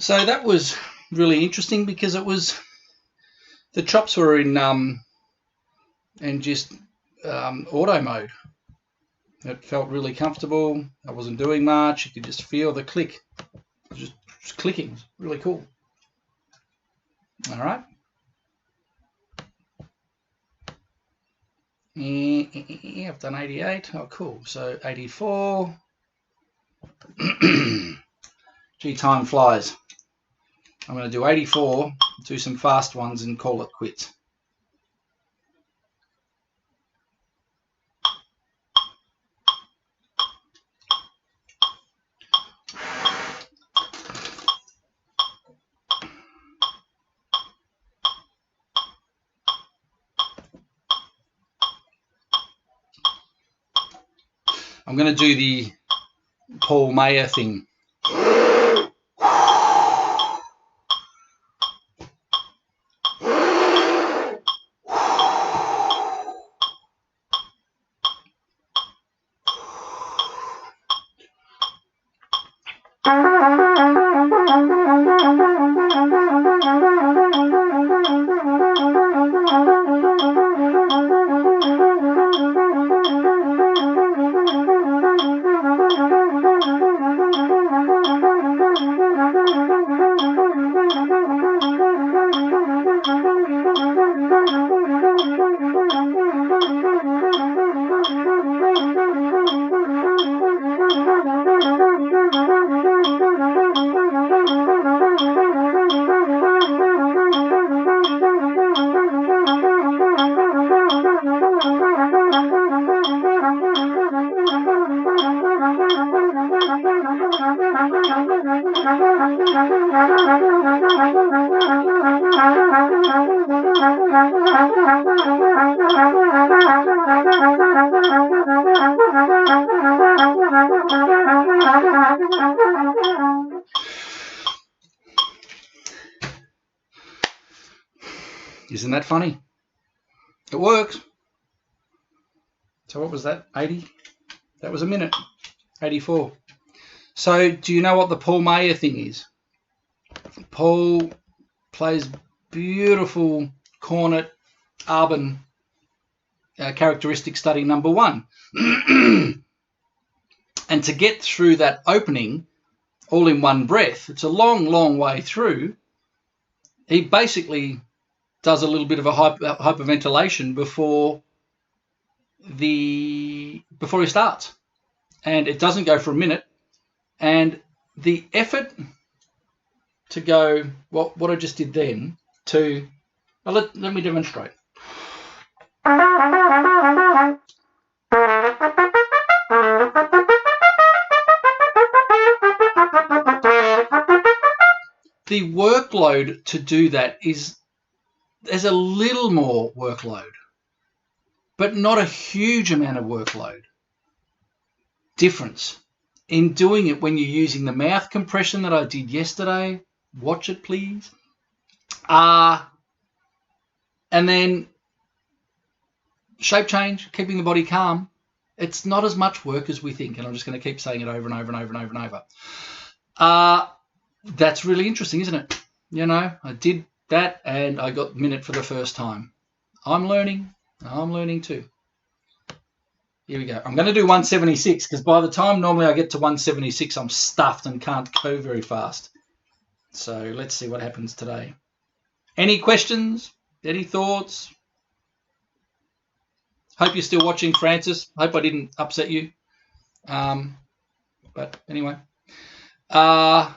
Speaker 1: So that was really interesting because it was the chops were in just auto mode. It felt really comfortable. I wasn't doing much. You could just feel the click. It was just clicking. It was really cool. All right. I've done 88. Oh, cool. So 84. Gee, time flies. I'm going to do 84, do some fast ones and call it quits. I'm going to do the Paul Mayer thing. Isn't that funny? It works. So what was that? 80? That was a minute. 84. So do you know what the Paul Mayer thing is? Paul plays beautiful cornet Arbon characteristic study number 1. And to get through that opening all in one breath, it's a long, long way through. He basically does a little bit of a hyperventilation before he starts. And it doesn't go for a minute. And the effort to go, what I just did then, to, let me demonstrate. The workload to do that there's a little more workload, but not a huge amount of workload. Difference in doing it when you're using the mouth compression that I did yesterday. Watch it, please. And then shape change, keeping the body calm. It's not as much work as we think, and I'm just going to keep saying it over and over and over and over and over. That's really interesting, isn't it? You know, I did that and I got minute for the first time. I'm learning too. Here we go. I'm going to do 176 because by the time normally I get to 176, I'm stuffed and can't go very fast. So let's see what happens today. Any questions? Any thoughts? Hope you're still watching, Francis. Hope I didn't upset you. But anyway. No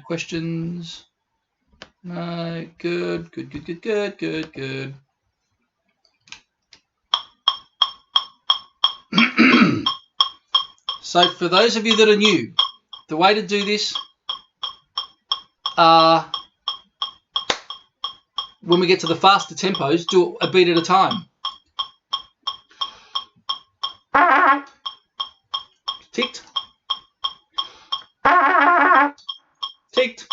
Speaker 1: questions. No, good. So for those of you that are new, the way to do this, when we get to the faster tempos, do it a beat at a time. Ticked. Ticked.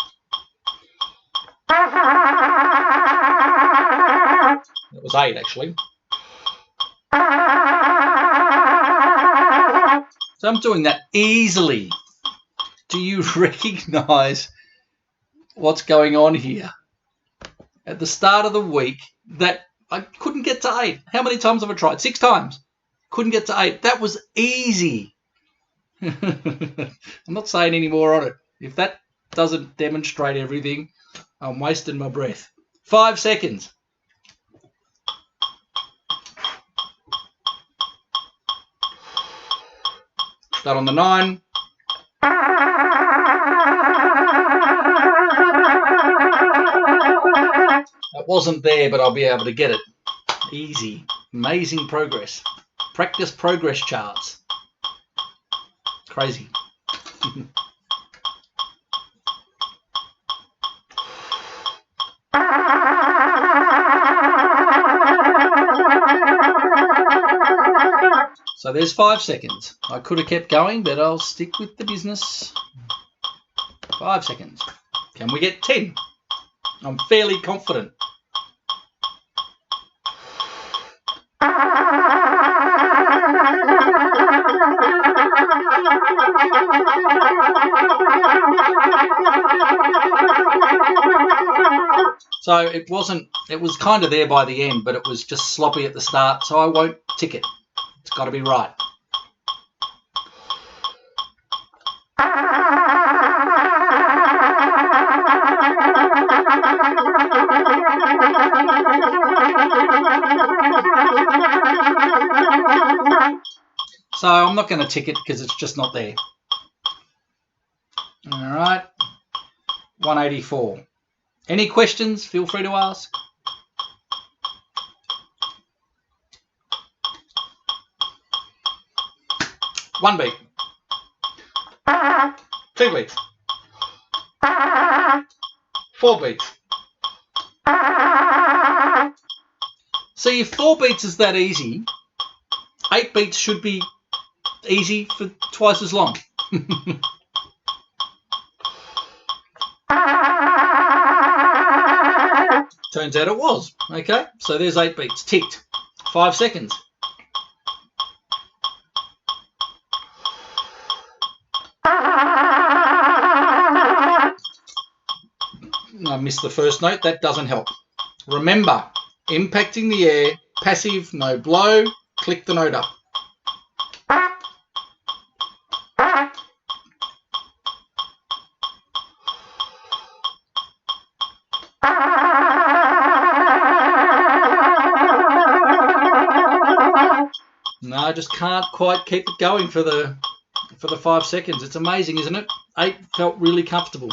Speaker 1: It was 8 actually. So I'm doing that easily. Do you recognize what's going on here? At the start of the week, that I couldn't get to 8. How many times have I tried? 6 times. Couldn't get to 8. That was easy. I'm not saying any more on it. If that doesn't demonstrate everything, I'm wasting my breath. 5 seconds. Start on the 9. That wasn't there, but I'll be able to get it. Easy. Amazing progress. Practice progress charts. Crazy. So there's 5 seconds. I could have kept going, but I'll stick with the business. 5 seconds. Can we get 10? I'm fairly confident. So it was kind of there by the end, but it was just sloppy at the start, so I won't tick it. It's got to be right. So I'm not going to tick it because it's just not there. All right, 184. Any questions? Feel free to ask. One beat. 2 beats. 4 beats. See, if 4 beats is that easy, 8 beats should be easy for twice as long. Turns out it was. Okay, so there's 8 beats. Ticked. 5 seconds. I missed the first note. That doesn't help. Remember, impacting the air, passive, no blow. Click the note up. No, I just can't quite keep it going for the 5 seconds. It's amazing, isn't it? 8 felt really comfortable.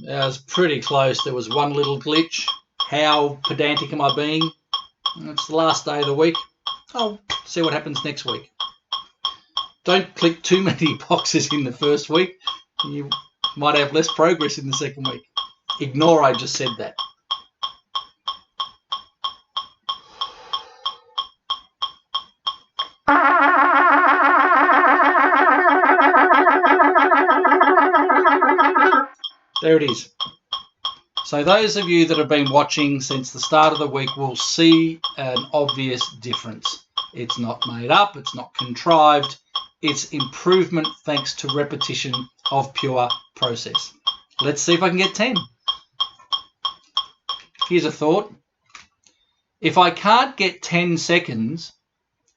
Speaker 1: That was pretty close. There was one little glitch. How pedantic am I being? It's the last day of the week. I'll see what happens next week. Don't click too many boxes in the first week. You might have less progress in the second week. Ignore I just said that. There it is. So those of you that have been watching since the start of the week will see an obvious difference. It's not made up, it's not contrived, it's improvement thanks to repetition of pure process. Let's see if I can get 10. Here's a thought. If I can't get 10 seconds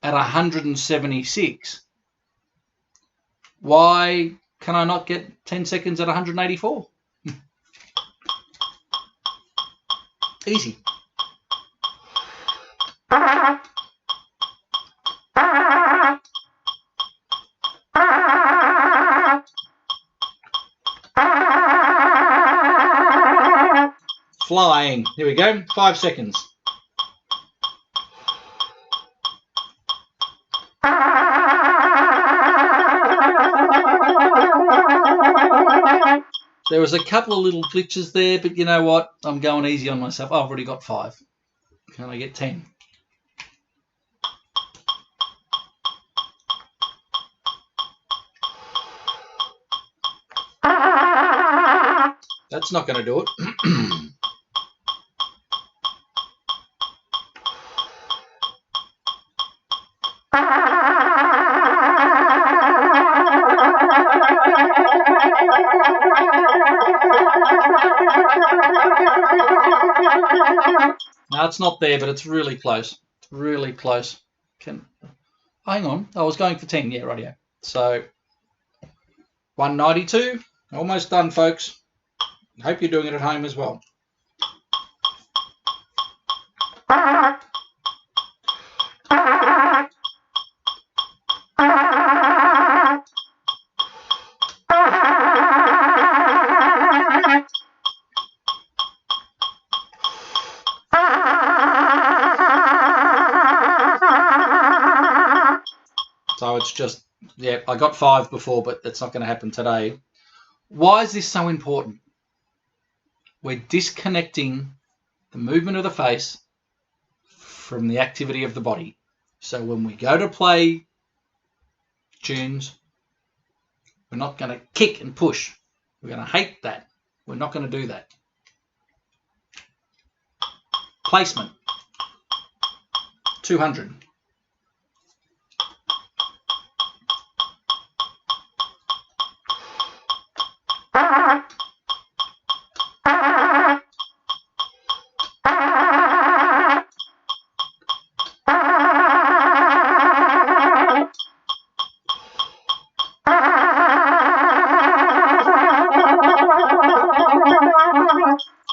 Speaker 1: at 176, why can I not get 10 seconds at 184? Easy. Flying. Here we go. 5 seconds. There was a couple of little glitches there, but you know what? I'm going easy on myself. I've already got 5. Can I get 10? That's not going to do it. No, it's not there, but it's really close. It's really close. Hang on. I was going for 10. Yeah, rightio. So 192. Almost done, folks. Hope you're doing it at home as well. So it's just, yeah, I got 5 before, but it's not going to happen today. Why is this so important? we're disconnecting the movement of the face from the activity of the body. So when we go to play tunes, we're not going to kick and push. We're going to hate that. We're not going to do that. Placement, 200.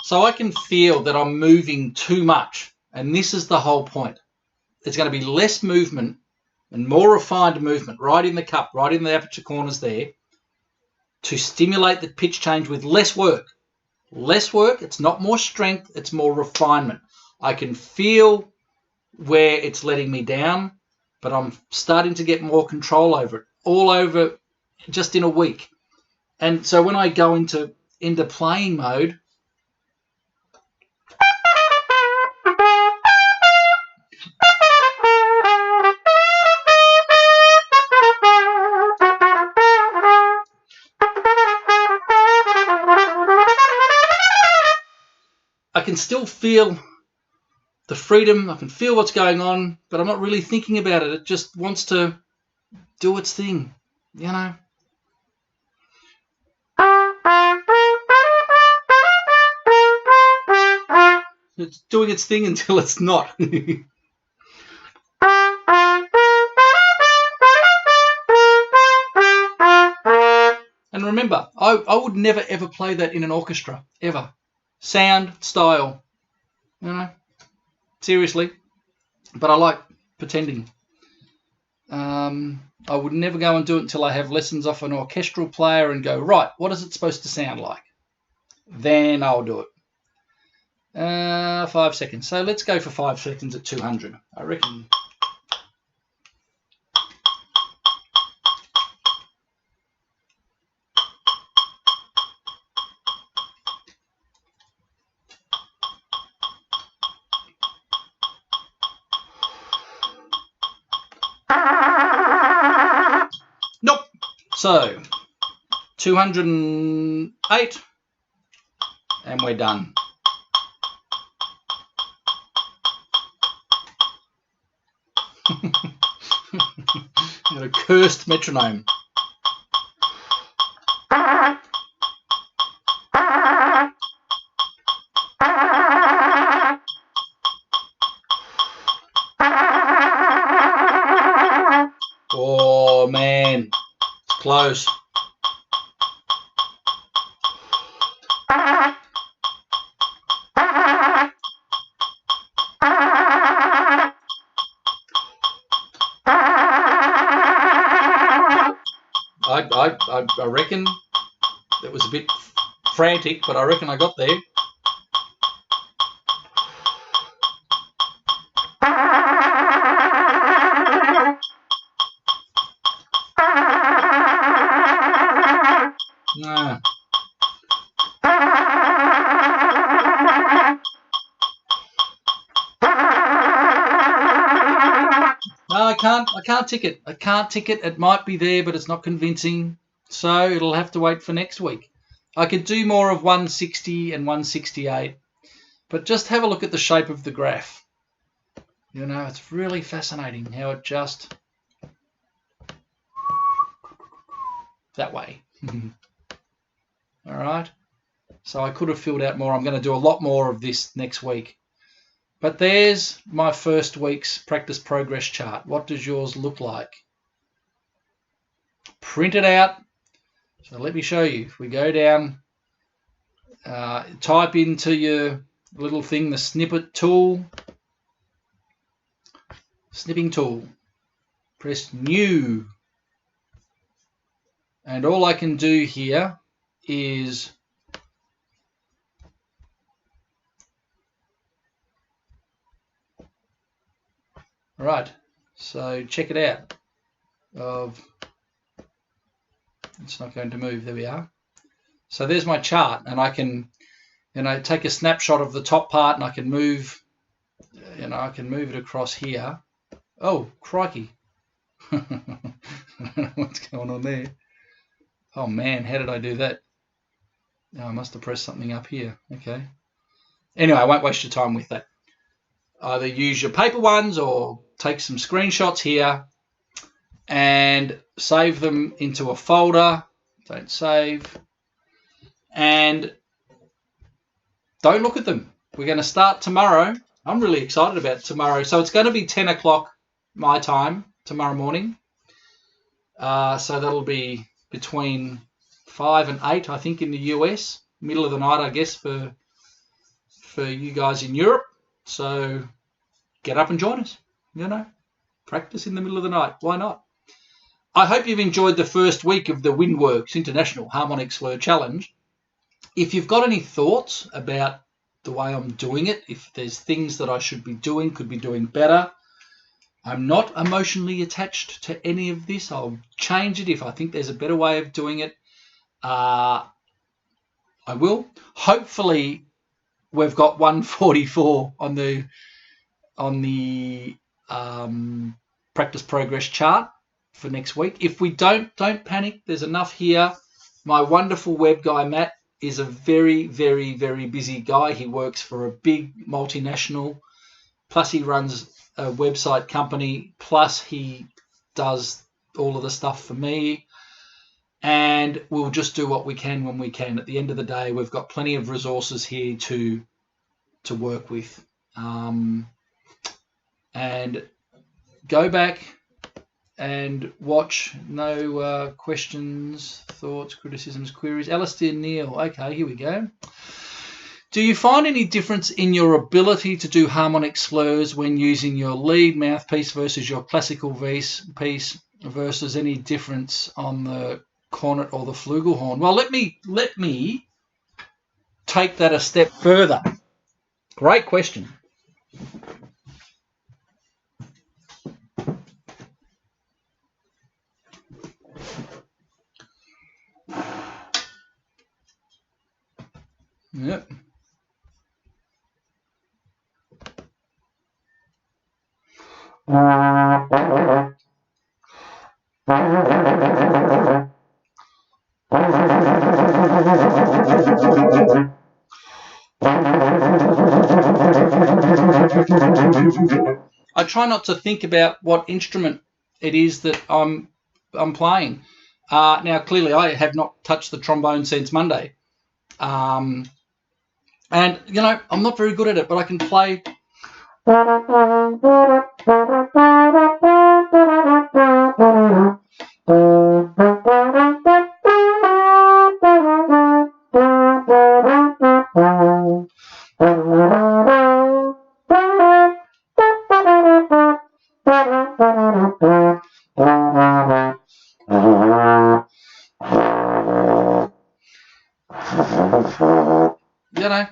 Speaker 1: So I can feel that I'm moving too much, and this is the whole point. There's going to be less movement and more refined movement right in the cup, right in the aperture corners there, to stimulate the pitch change with less work. Less work, it's not more strength, it's more refinement. I can feel where it's letting me down, but I'm starting to get more control over it, all over just in a week. And so when I go into playing mode, I can still feel the freedom, I can feel what's going on, but I'm not really thinking about it. It just wants to do its thing, you know. It's doing its thing until it's not. And remember, I would never ever play that in an orchestra, ever. Sound, style, you know, seriously. But I like pretending. I would never go and do it until I have lessons off an orchestral player and go, right, what is it supposed to sound like? Then I'll do it. 5 seconds. So let's go for 5 seconds at 200. I reckon. Nope. So 208, and we're done. Got a cursed metronome. Oh man, it's close. I reckon it was a bit frantic, but I reckon I got there. No. No, I can't tick it. I can't tick it. It might be there, but it's not convincing. So it'll have to wait for next week. I could do more of 160 and 168, but just have a look at the shape of the graph. You know, it's really fascinating how it just that way. All right. So I could have filled out more. I'm going to do a lot more of this next week. But there's my first week's practice progress chart. What does yours look like? Print it out. So let me show you. If we go down, type into your little thing the snippet tool, snipping tool. Press new. And all I can do here is right. So check it out. It's not going to move. There we are. So there's my chart, and I can take a snapshot of the top part, and I can move, I can move it across here. Oh, crikey. I don't know what's going on there. Oh, man, how did I do that? Oh, I must have pressed something up here. Okay. Anyway, I won't waste your time with that. Either use your paper ones or take some screenshots here and save them into a folder. Don't save. And don't look at them. We're going to start tomorrow. I'm really excited about tomorrow. So it's going to be 10 o'clock my time tomorrow morning. So that'll be between 5 and 8, I think, in the US. Middle of the night, I guess, for you guys in Europe. So get up and join us. Practice in the middle of the night. Why not? I hope you've enjoyed the first week of the WindWorks International Harmonic Slur Challenge. If you've got any thoughts about the way I'm doing it, if there's things that I should be doing, could be doing better, I'm not emotionally attached to any of this. I'll change it if I think there's a better way of doing it. I will. Hopefully, we've got 144 on the practice progress chart for next week. If we don't panic. There's enough here. My wonderful web guy, Matt, is a very, very, very busy guy. He works for a big multinational, plus he runs a website company, plus he does all of the stuff for me. And we'll just do what we can when we can. At the end of the day, we've got plenty of resources here to work with. And go back and watch. No questions, thoughts, criticisms, queries. Alistair Neal. Okay, here we go. Do you find any difference in your ability to do harmonic slurs when using your lead mouthpiece versus your classical piece versus any difference on the cornet or the flugelhorn? Well, let me take that a step further. Great question. Yep. I try not to think about what instrument it is that I'm playing. Now, clearly, I have not touched the trombone since Monday. And, I'm not very good at it, but I can play.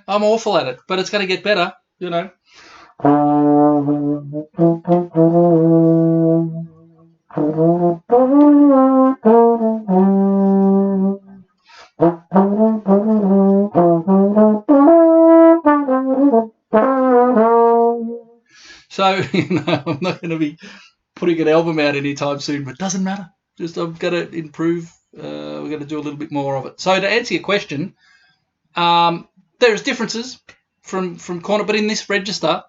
Speaker 1: I'm awful at it, but it's going to get better, So, I'm not going to be putting an album out anytime soon, but it doesn't matter. Just I've got to improve. We're going to do a little bit more of it. So to answer your question, there's differences from cornet, but in this register,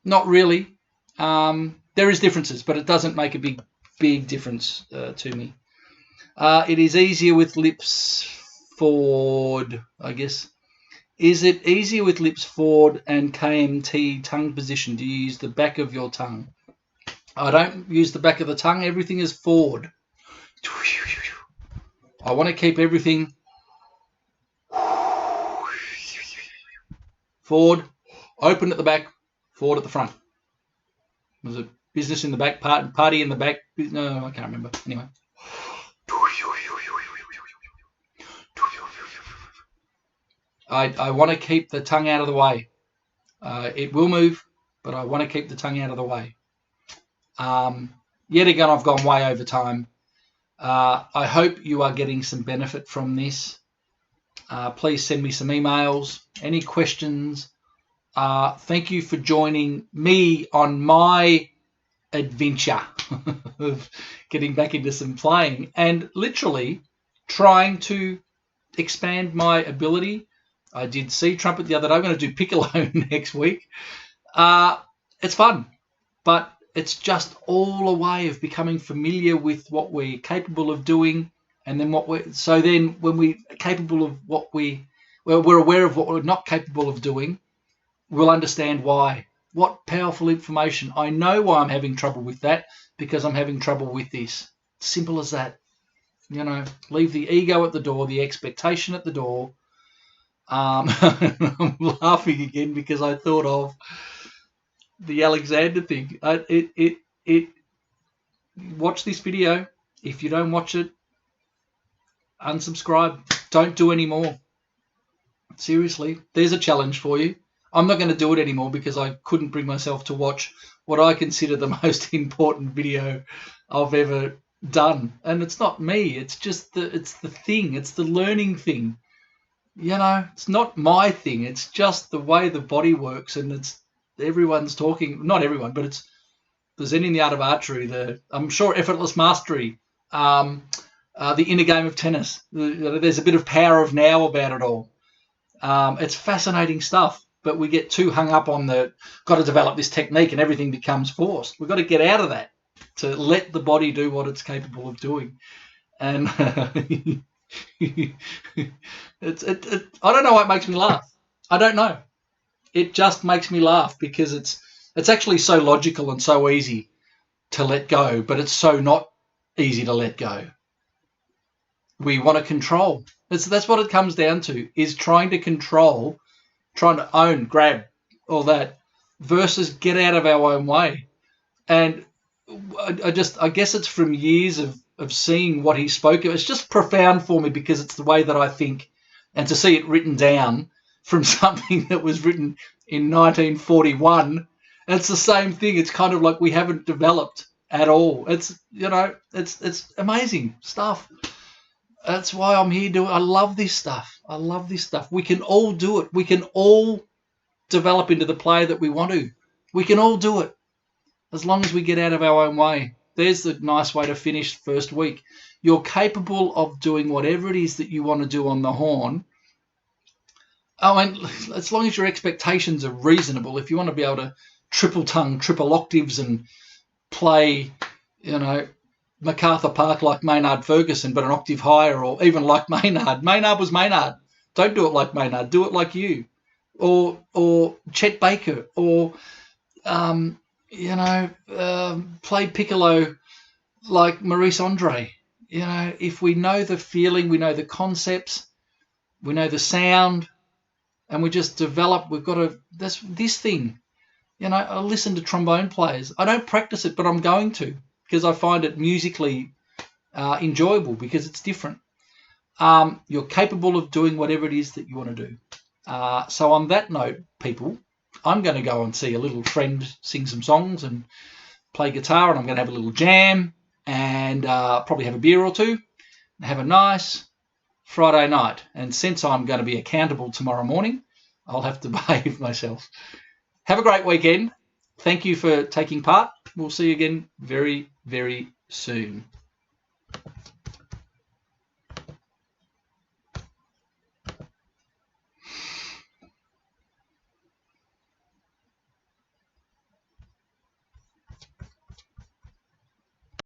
Speaker 1: not really. There is differences, but it doesn't make a big difference to me. It is easier with lips forward, I guess. Is it easier with lips forward and KMT tongue position? Do you use the back of your tongue? I don't use the back of the tongue. Everything is forward. I want to keep everything forward, open at the back, forward at the front. Was it business in the back, party in the back? No, I can't remember. Anyway. I want to keep the tongue out of the way. It will move, but I want to keep the tongue out of the way. Yet again, I've gone way over time. I hope you are getting some benefit from this. Please send me some emails, any questions. Thank you for joining me on my adventure of getting back into some playing and literally trying to expand my ability. I did C trumpet the other day. I'm going to do piccolo next week. It's fun, but it's just all a way of becoming familiar with what we're capable of doing, and then when we're capable of we're aware of what we're not capable of doing, we'll understand why. What powerful information. I know why I'm having trouble with that, because I'm having trouble with this. Simple as that. Leave the ego at the door, the expectation at the door. I'm laughing again because I thought of the Alexander thing. Watch this video. If you don't watch it, unsubscribe. Don't do any more. Seriously, there's a challenge for you. I'm not going to do it anymore because I couldn't bring myself to watch what I consider the most important video I've ever done. And it's not me. It's just it's the thing. It's the learning thing. It's not my thing. It's just the way the body works, and everyone's talking. Not everyone, but it's the Zen in the Art of Archery. I'm sure Effortless Mastery. The Inner Game of Tennis. There's a bit of Power of Now about it all. It's fascinating stuff, but we get too hung up on got to develop this technique and everything becomes forced. We've got to get out of that to let the body do what it's capable of doing. And I don't know why it makes me laugh. I don't know. It just makes me laugh because it's actually so logical and so easy to let go, but it's so not easy to let go. We want to control. That's what it comes down to, is trying to control, trying to own, grab, all that, versus get out of our own way. And I guess it's from years of seeing what he spoke of. It's just profound for me because it's the way that I think, and to see it written down from something that was written in 1941, it's the same thing. It's kind of like we haven't developed at all. It's amazing stuff. That's why I'm here doing. I love this stuff. We can all do it. We can all develop into the player that we want to. We can all do it as long as we get out of our own way. There's the nice way to finish first week. You're capable of doing whatever it is that you want to do on the horn. Oh, and as long as your expectations are reasonable, if you want to be able to triple tongue, triple octaves and play, MacArthur Park like Maynard Ferguson, but an octave higher, or even like Maynard. Maynard was Maynard. Don't do it like Maynard. Do it like you. Or Chet Baker, or, play piccolo like Maurice Andre. If we know the feeling, we know the concepts, we know the sound, and we just develop, we've got to, this thing. I listen to trombone players. I don't practice it, but I'm going to, because I find it musically enjoyable because it's different. You're capable of doing whatever it is that you want to do. So on that note, people, I'm going to go and see a little friend sing some songs and play guitar, and I'm going to have a little jam and probably have a beer or two and have a nice Friday night. And since I'm going to be accountable tomorrow morning, I'll have to behave myself. Have a great weekend. Thank you for taking part. We'll see you again very, very soon.